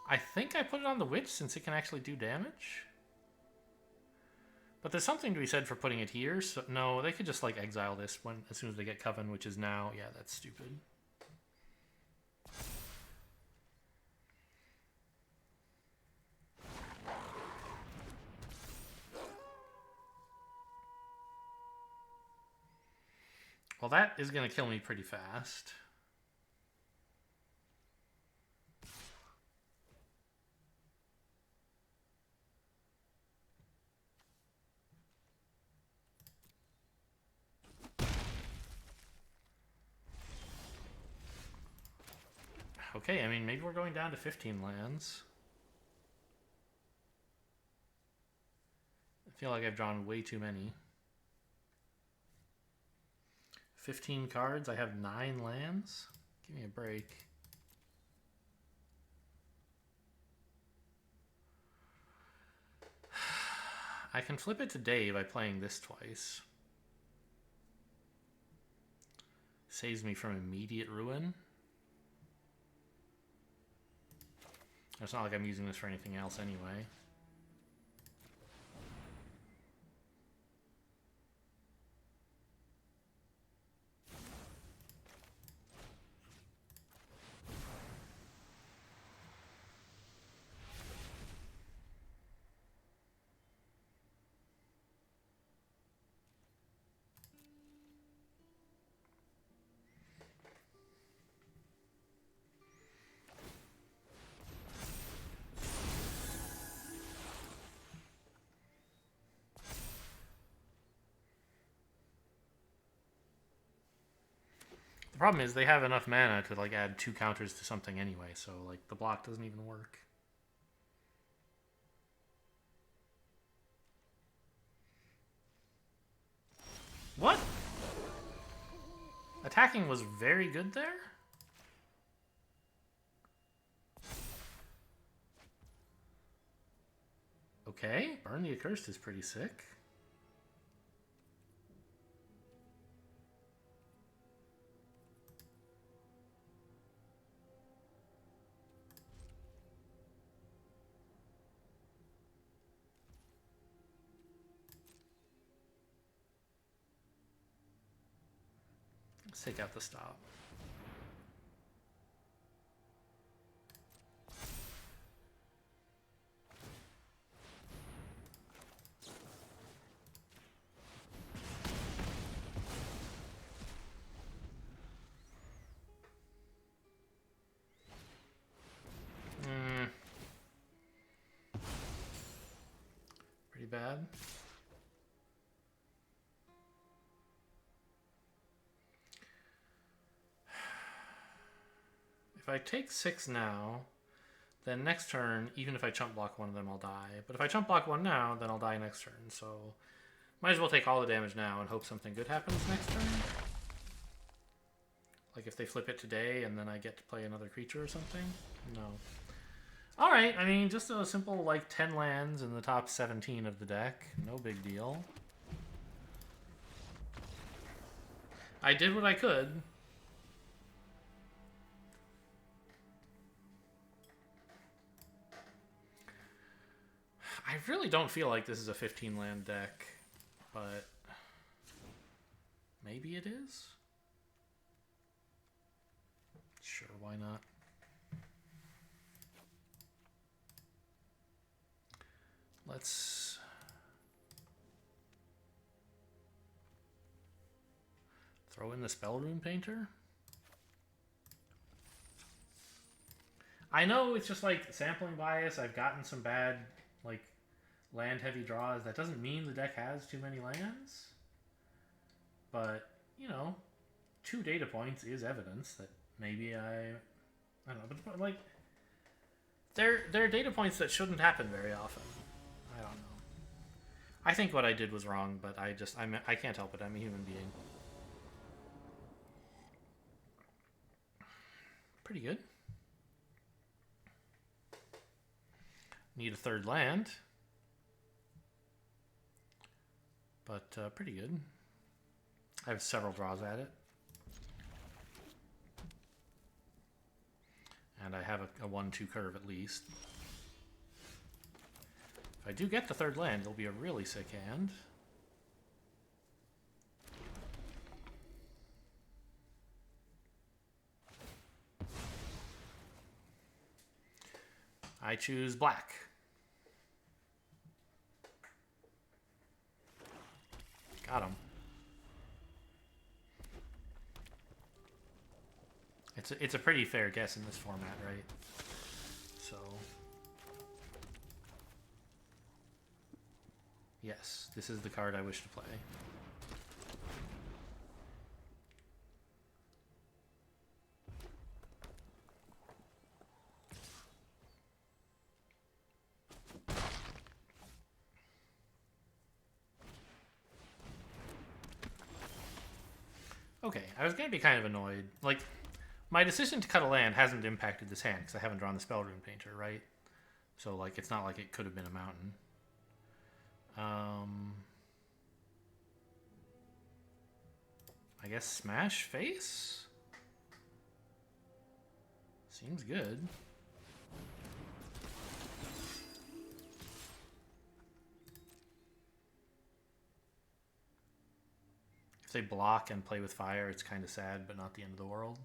I think I put it on the Witch since it can actually do damage. But there's something to be said for putting it here. So no, they could just like exile this when as soon as they get Coven, which is now. Yeah, that's stupid. Well, that is going to kill me pretty fast. Okay, I mean, maybe we're going down to 15 lands. I feel like I've drawn way too many. 15 cards, I have 9 lands. Give me a break. I can flip it today by playing this twice. Saves me from immediate ruin. It's not like I'm using this for anything else anyway. The problem is they have enough mana to like add 2 counters to something anyway, so like the block doesn't even work. What? Attacking was very good there? Okay, Burn the Accursed is pretty sick. Let's take out the stop. bad. If I take 6 now, then next turn, even if I chump block one of them, I'll die. But if I chump block one now, then I'll die next turn. So might as well take all the damage now and hope something good happens next turn. Like if they flip it today and then I get to play another creature or something? No. Alright, I mean, just a simple, like, 10 lands in the top 17 of the deck. No big deal. I did what I could. I really don't feel like this is a 15 land deck, but maybe it is? Sure, why not? Let's throw in the Spellrune Painter. I know it's just like sampling bias. I've gotten some bad, like, land heavy draws. That doesn't mean the deck has too many lands. But, you know, 2 data points is evidence that maybe I don't know, but like, they're data points that shouldn't happen very often. I don't know. I think what I did was wrong, but I can't help it. I'm a human being. Pretty good. Need a 3rd land. But pretty good. I have several draws at it. And I have a 1-2 curve at least. If I do get the 3rd land, it'll be a really sick hand. I choose black. Got him. It's a pretty fair guess in this format, right? So yes, this is the card I wish to play. Okay, I was going to be kind of annoyed. Like, my decision to cut a land hasn't impacted this hand because I haven't drawn the Spellrune Painter, right? So, like, it's not like it could have been a mountain. I guess smash face? Seems good. If they block and play with fire, it's kind of sad, but not the end of the world.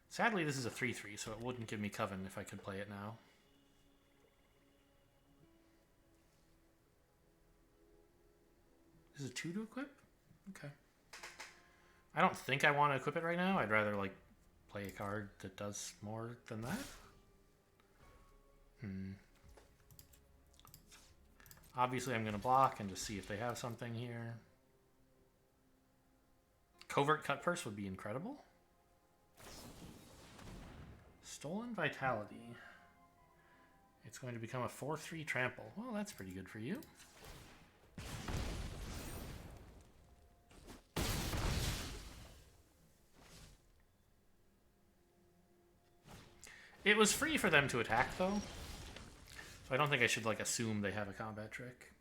Sadly, this is a 3/3, so it wouldn't give me Coven if I could play it now. This is a 2 to equip? Okay. I don't think I want to equip it right now. I'd rather, like, play a card that does more than that. Obviously, I'm going to block and just see if they have something here. Covert Cut Purse would be incredible. Stolen Vitality. It's going to become a 4/3 trample. Well, that's pretty good for you. It was free for them to attack, though. So I don't think I should, like, assume they have a combat trick.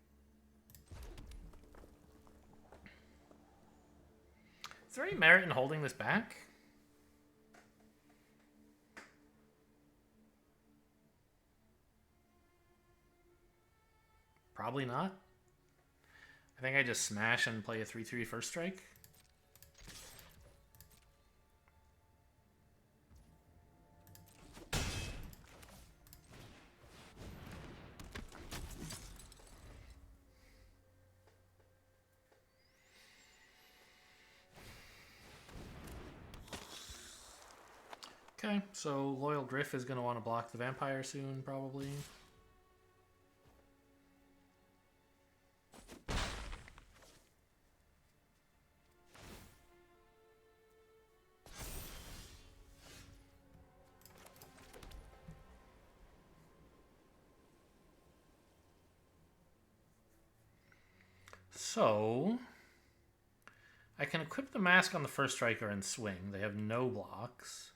Is there any merit in holding this back? Probably not. I think I just smash and play a 3/3 first strike. Okay, so Loyal Griff is going to want to block the vampire soon, probably. So, I can equip the mask on the first striker and swing. They have no blocks.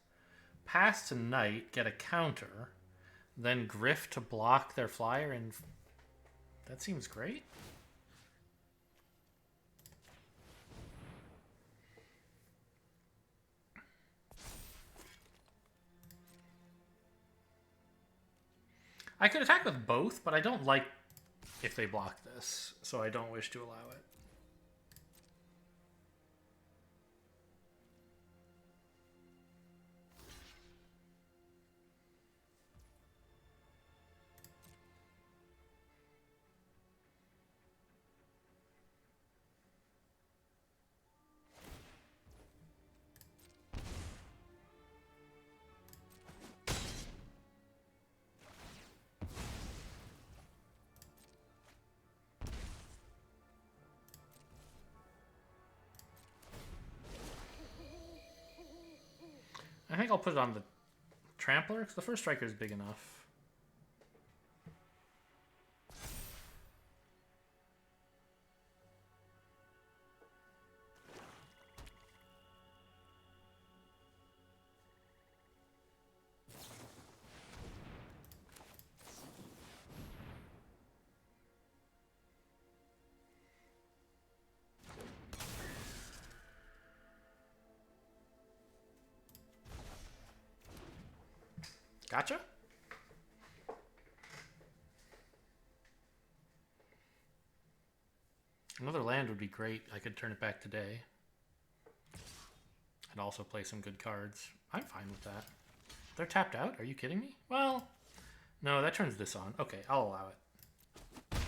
Pass to Knight, get a counter. Then Griff to block their flyer, and that seems great. I could attack with both, but I don't like if they block this, so I don't wish to allow it. I think I'll put it on the Trampler, because the first striker is big enough. Gotcha. Another land would be great. I could turn it back today. I'd also play some good cards. I'm fine with that. They're tapped out? Are you kidding me? Well, no, that turns this on. Okay, I'll allow it.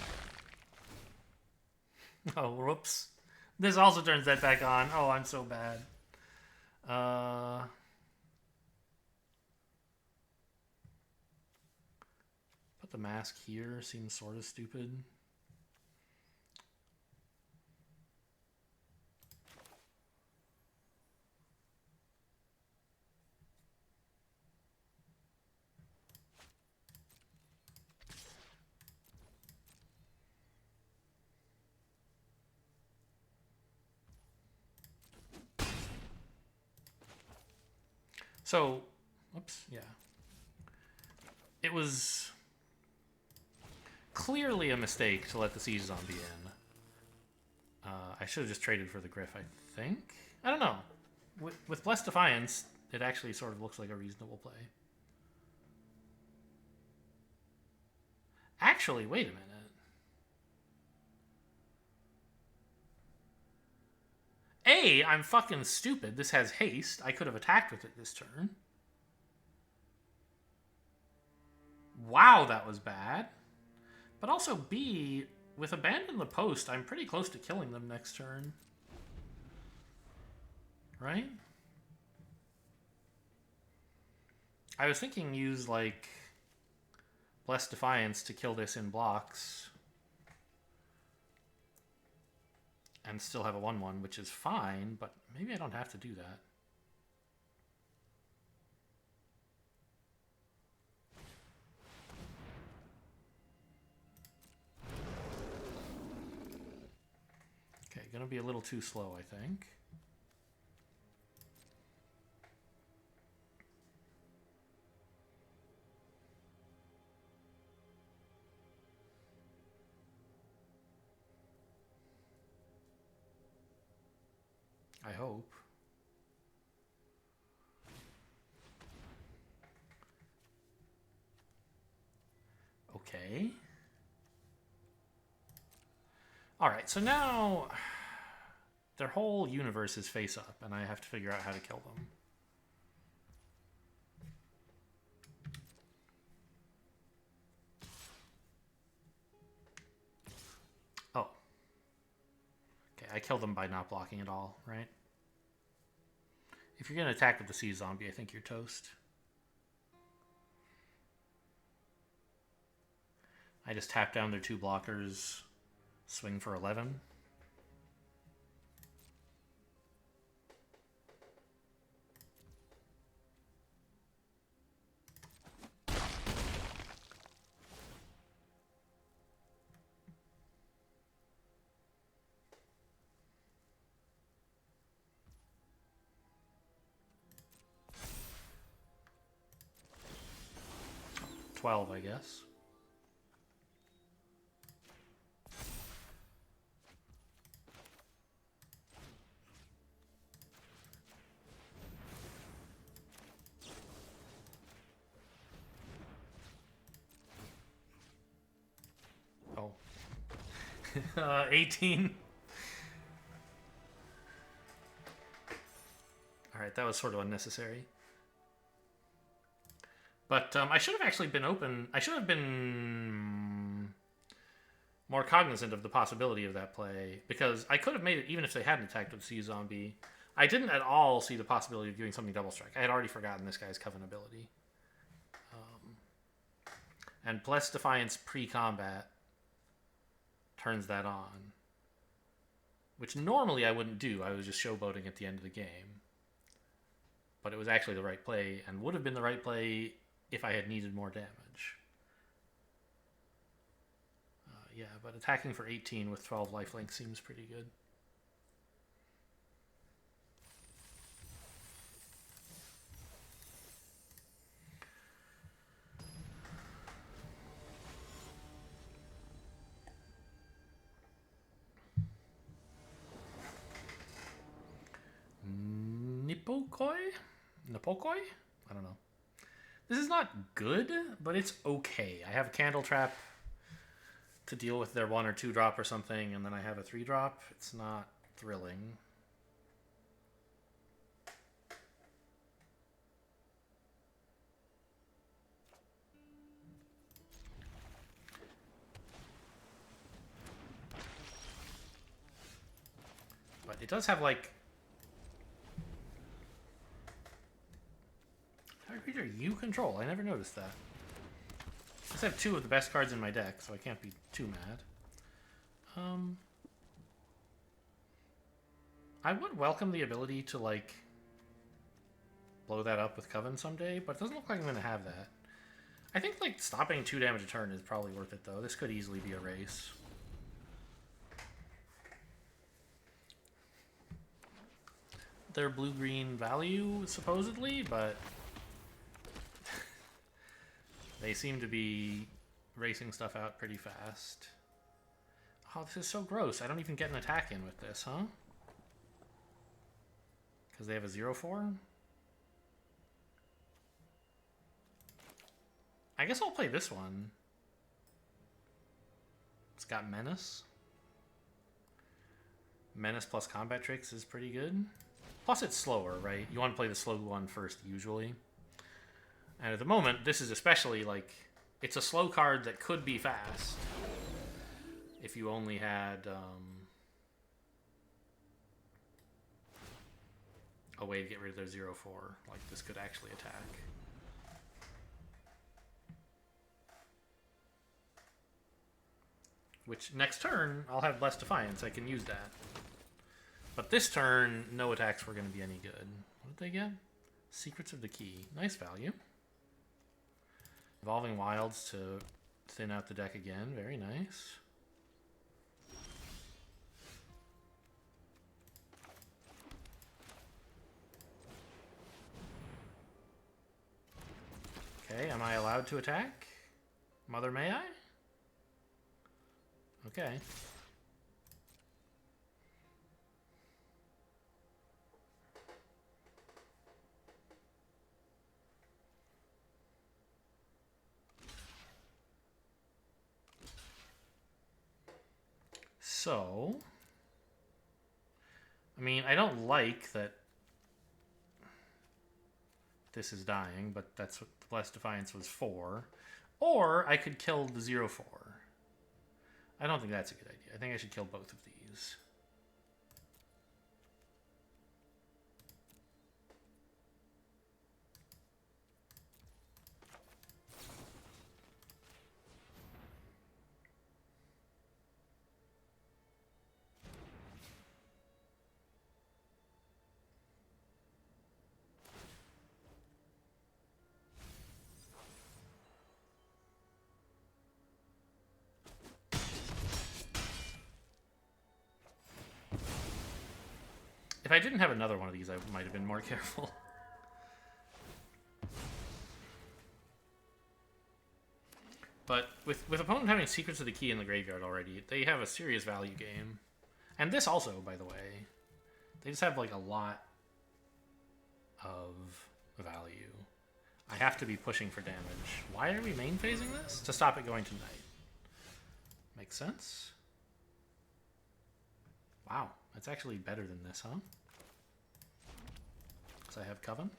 Oh, whoops. This also turns that back on. Oh, I'm so bad. Put the mask here. Seems sort of stupid. So, oops, yeah. It was clearly a mistake to let the Siege Zombie in. I should have just traded for the Griff, I think. I don't know. With Blessed Defiance, it actually sort of looks like a reasonable play. Actually, wait a minute. A, I'm fucking stupid. This has haste. I could have attacked with it this turn. Wow, that was bad. But also B, with Abandon the Post, I'm pretty close to killing them next turn. Right? I was thinking use, like, Blessed Defiance to kill this in blocks. And still have a 1-1, which is fine, but maybe I don't have to do that. Okay, gonna be a little too slow, I think. I hope. Okay. Alright, so now their whole universe is face up, and I have to figure out how to kill them. Oh. Okay, I kill them by not blocking at all, right? If you're going to attack with the Sea Zombie, I think you're toast. I just tap down their 2 blockers, swing for 11. I guess. Oh. 18. Alright, that was sort of unnecessary. But I should have actually been open. I should have been more cognizant of the possibility of that play, because I could have made it even if they hadn't attacked with Sea Zombie. I didn't at all see the possibility of doing something double strike. I had already forgotten this guy's Coven ability. And Blessed Defiance pre-combat turns that on, which normally I wouldn't do. I was just showboating at the end of the game. But it was actually the right play, and would have been the right play if I had needed more damage. Yeah, but attacking for 18 with 12 lifelink seems pretty good. Nipokoi? I don't know. This is not good, but it's okay. I have a Candle Trap to deal with their 1 or 2 drop or something, and then I have a 3 drop. It's not thrilling. But it does have, like... Target creature you control. I never noticed that. I just have 2 of the best cards in my deck, so I can't be too mad. I would welcome the ability to, like, blow that up with Coven someday, but it doesn't look like I'm going to have that. I think, like, stopping 2 damage a turn is probably worth it, though. This could easily be a race. Their blue-green value, supposedly, but... they seem to be racing stuff out pretty fast. Oh, this is so gross. I don't even get an attack in with this, huh? Because they have a 0/4? I guess I'll play this one. It's got Menace. Menace plus Combat Tricks is pretty good. Plus it's slower, right? You want to play the slow one first, usually. And at the moment, this is especially, like... it's a slow card that could be fast. If you only had... a way to get rid of their 0/4. Like, this could actually attack. Which, next turn, I'll have Blessed Defiance. I can use that. But this turn, no attacks were going to be any good. What did they get? Secrets of the Key. Nice value. Evolving Wilds to thin out the deck again. Very nice. Okay, am I allowed to attack? Mother, may I? Okay. So, I mean, I don't like that this is dying, but that's what the Blessed Defiance was for. Or I could kill the 0/4. I don't think that's a good idea. I think I should kill both of these. If I didn't have another one of these, I might have been more careful. But with opponent having Secrets of the Key in the graveyard already, they have a serious value game. And this also, by the way, they just have like a lot of value. I have to be pushing for damage. Why are we main phasing this? To stop it going to night. Makes sense. Wow, that's actually better than this, huh? Because I have Coven.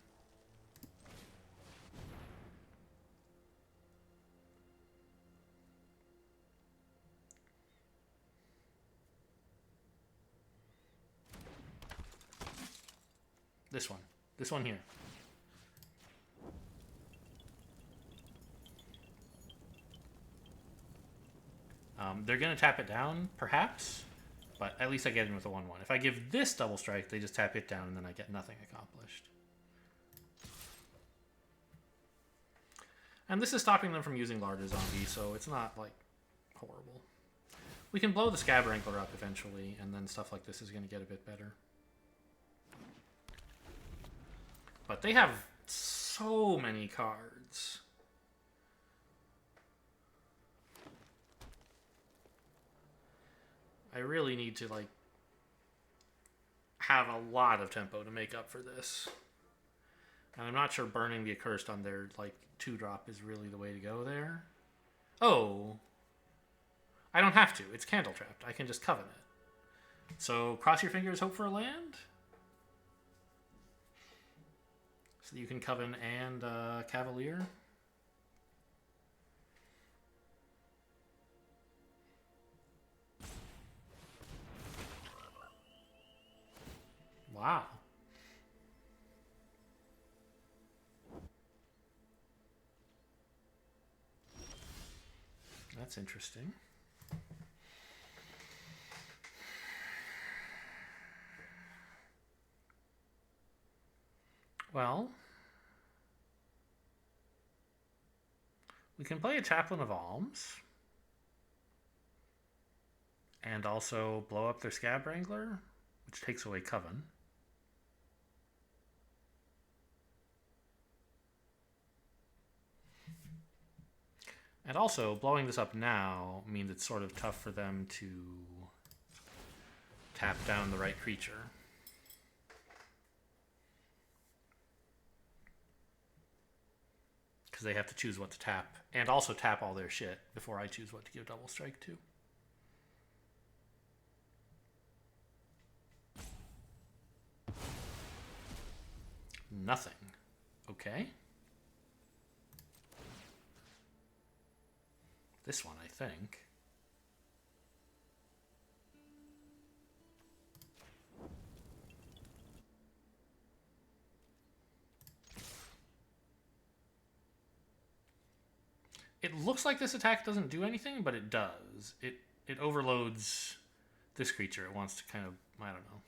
This one. This one here. They're going to tap it down, perhaps, but at least I get in with a 1-1. If I give this double strike, they just tap it down, and then I get nothing accomplished. And this is stopping them from using Larder Zombie, so it's not, like, horrible. We can blow the Scabrankler up eventually, and then stuff like this is going to get a bit better. But they have so many cards. I really need to, like, have a lot of tempo to make up for this. And I'm not sure burning the Accursed on their, like, 2-drop is really the way to go there. Oh. I don't have to. It's Candle Trapped. I can just Coven it. So, cross your fingers, hope for a land? So that you can Coven and Cavalier. Wow. That's interesting. Well, we can play a Chaplain of Alms and also blow up their Scab Wrangler, which takes away Coven. And also, blowing this up now means it's sort of tough for them to tap down the right creature. Because they have to choose what to tap, and also tap all their shit before I choose what to give double strike to. Nothing. Okay. This one, I think. It looks like this attack doesn't do anything, but it does. It overloads this creature. It wants to kind of, I don't know.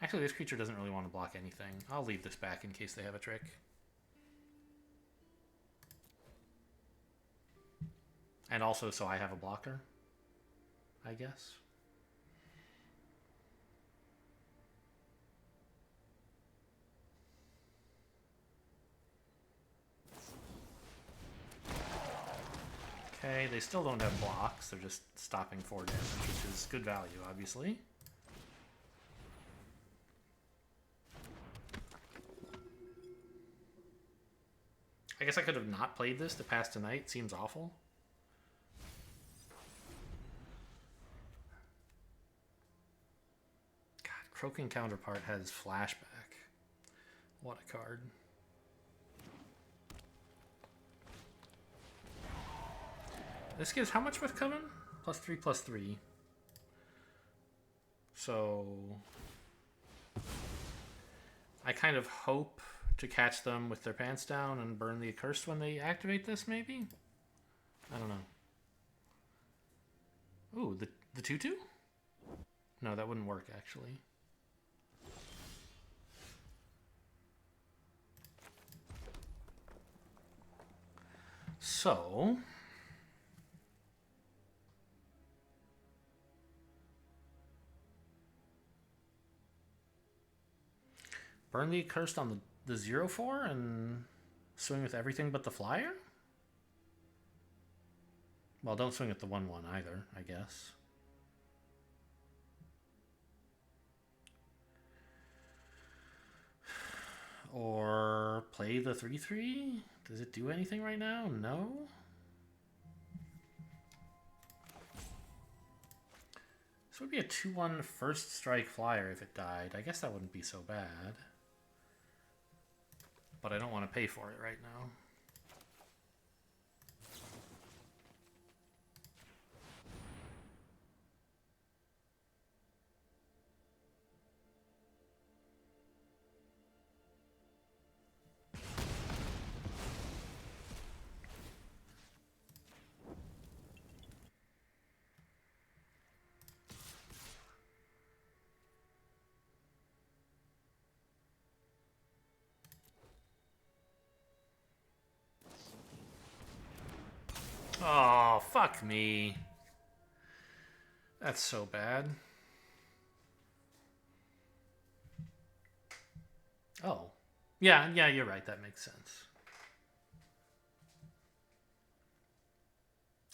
Actually, this creature doesn't really want to block anything. I'll leave this back in case they have a trick. And also so I have a blocker, I guess. Okay, they still don't have blocks. They're just stopping 4 damage, which is good value, obviously. I guess I could have not played this to pass tonight. Seems awful. God, Croaking Counterpart has Flashback. What a card. This gives how much with Coven? +3/+3. So I kind of hope to catch them with their pants down and burn the Accursed when they activate this, maybe? I don't know. Ooh, the 2/2? No, that wouldn't work, actually. So Burn the Accursed on the 0/4 and swing with everything but the flyer? Well, don't swing at the 1/1 either, I guess. Or play the 3/3? Does it do anything right now? No? This would be a 2/1 first strike flyer if it died. I guess that wouldn't be so bad. But I don't want to pay for it right now. Oh, fuck me. That's so bad. Oh. Yeah, you're right. That makes sense.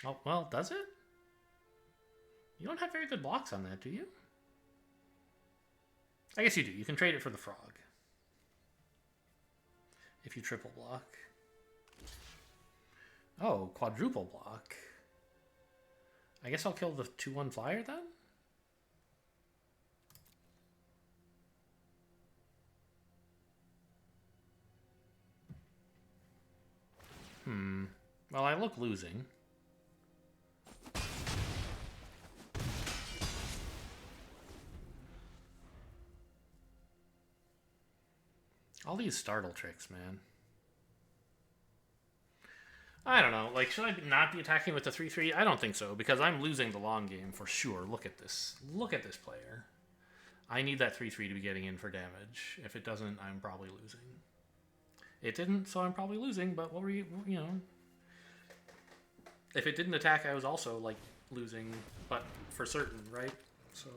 Oh, well, does it? You don't have very good blocks on that, do you? I guess you do. You can trade it for the frog. If you triple block. Oh, quadruple block. I guess I'll kill the 2/1 flyer then? Well, I look losing. All these startle tricks, man. I don't know. Like, should I not be attacking with the 3/3? I don't think so, because I'm losing the long game for sure. Look at this. Look at this player. I need that 3/3 to be getting in for damage. If it doesn't, I'm probably losing. It didn't, so I'm probably losing, but what were you know... If it didn't attack, I was also, like, losing, but for certain, right? So...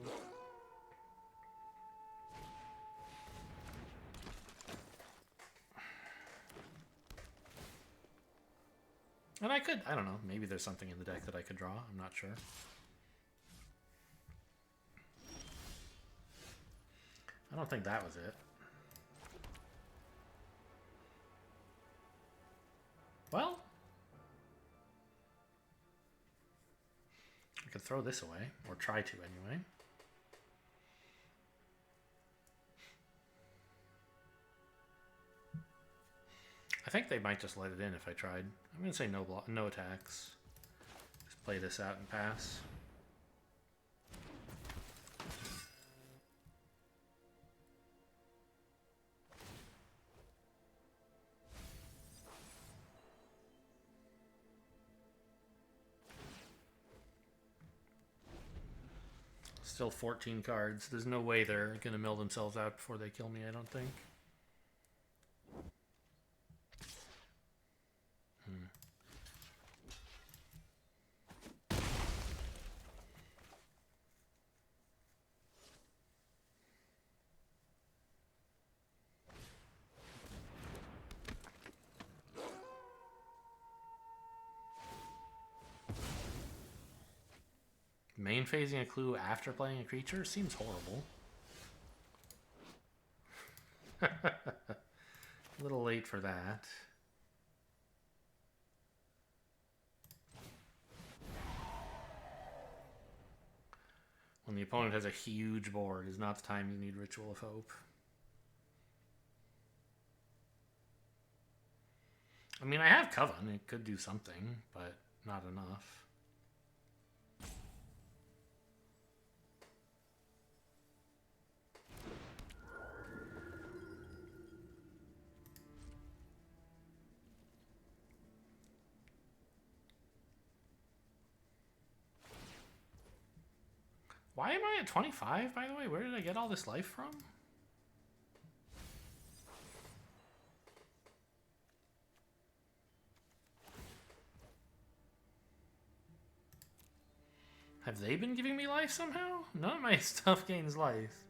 And I could, I don't know, maybe there's something in the deck that I could draw. I'm not sure. I don't think that was it. Well, I could throw this away, or try to anyway. I think they might just let it in if I tried. I'm going to say no attacks. Just play this out and pass. Still 14 cards. There's no way they're going to mill themselves out before they kill me, I don't think. Main phasing a clue after playing a creature seems horrible. A little late for that. When the opponent has a huge board is not the time you need Ritual of Hope. I mean, I have Coven. It could do something, but not enough. Why am I at 25, by the way? Where did I get all this life from? Have they been giving me life somehow? None of my stuff gains life.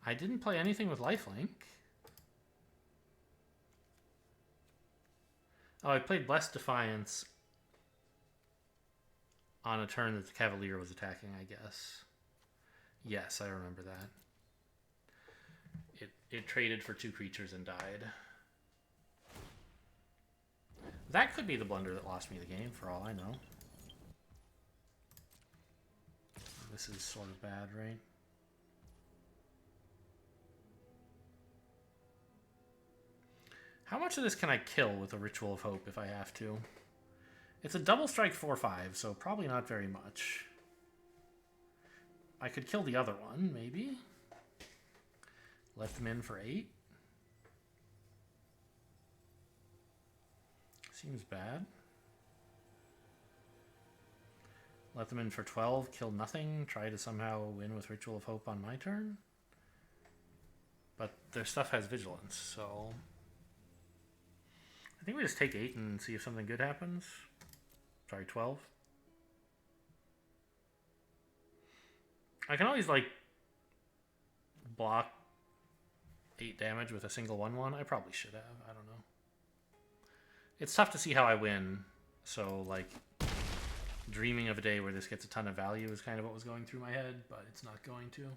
I didn't play anything with lifelink. Oh, I played Blessed Defiance on a turn that the Cavalier was attacking, I guess. Yes, I remember that. It traded for 2 creatures and died. That could be the blunder that lost me the game, for all I know. This is sort of bad, right? How much of this can I kill with a Ritual of Hope if I have to? It's a double strike 4/5, so probably not very much. I could kill the other one, maybe. Let them in for 8. Seems bad. Let them in for 12, kill nothing, try to somehow win with Ritual of Hope on my turn. But their stuff has vigilance, so I think we just take 8 and see if something good happens. Sorry, 12. I can always, like, block 8 damage with a single 1/1. I probably should have. I don't know. It's tough to see how I win, so, like, dreaming of a day where this gets a ton of value is kind of what was going through my head, but it's not going to.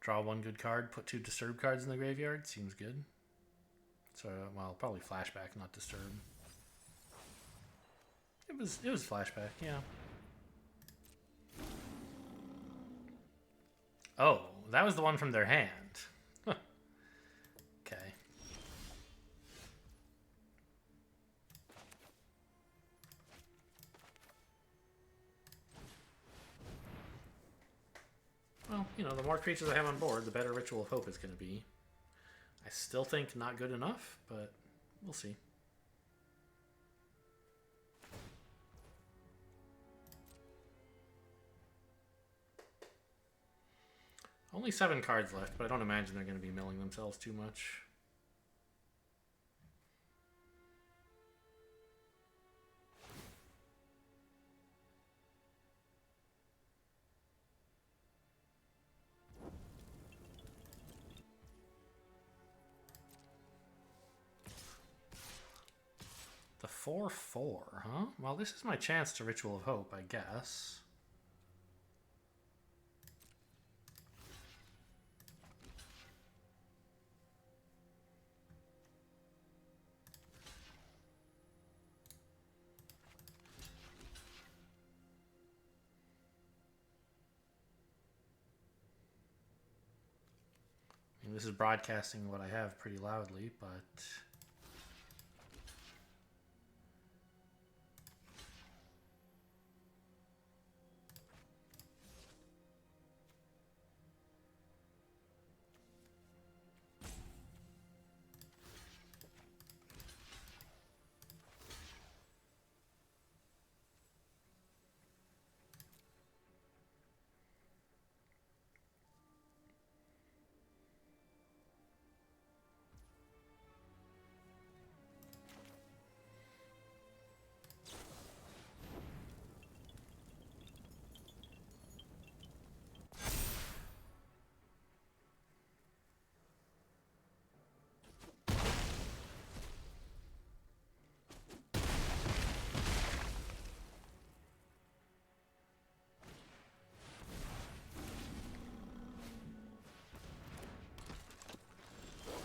Draw 1 good card, put 2 disturb cards in the graveyard. Seems good. So, well, probably flashback, not disturb. It was flashback, yeah. Oh, that was the one from their hand. Okay. Well, you know, the more creatures I have on board, the better Ritual of Hope is going to be. I still think not good enough, but we'll see. Only 7 cards left, but I don't imagine they're going to be milling themselves too much. The 4/4, huh? Well, this is my chance to Ritual of Hope, I guess. I mean, this is broadcasting what I have pretty loudly, but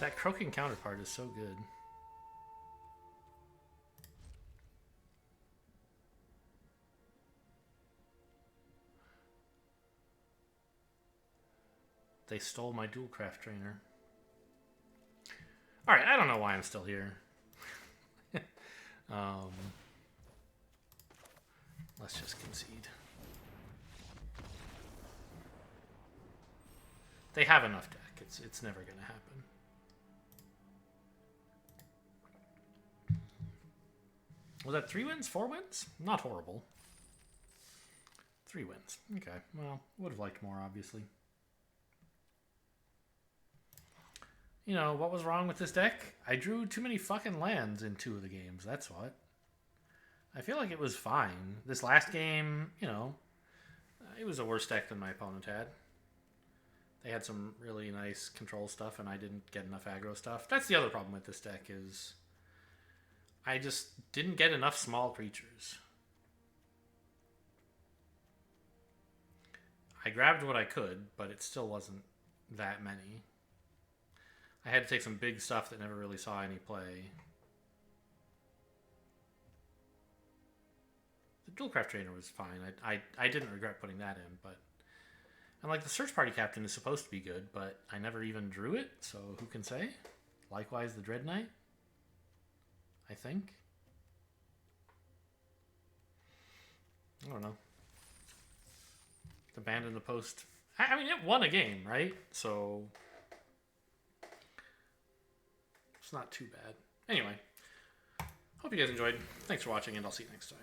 that Croaking Counterpart is so good. They stole my Duelcraft trainer. Alright, I don't know why I'm still here. Let's just concede. They have enough deck. It's never going to happen. Was that 3 wins? 4 wins? Not horrible. 3 wins. Okay, well, would have liked more, obviously. You know, what was wrong with this deck? I drew too many fucking lands in 2 of the games, that's what. I feel like it was fine. This last game, you know, it was a worse deck than my opponent had. They had some really nice control stuff, and I didn't get enough aggro stuff. That's the other problem with this deck is I just didn't get enough small creatures. I grabbed what I could, but it still wasn't that many. I had to take some big stuff that never really saw any play. The Duelcraft Trainer was fine. I didn't regret putting that in, but... And like the Search Party Captain is supposed to be good, but I never even drew it, so who can say? Likewise the Dread Knight, I think. I don't know. The Band in the Post. I mean, it won a game, right? So it's not too bad. Anyway, hope you guys enjoyed. Thanks for watching, and I'll see you next time.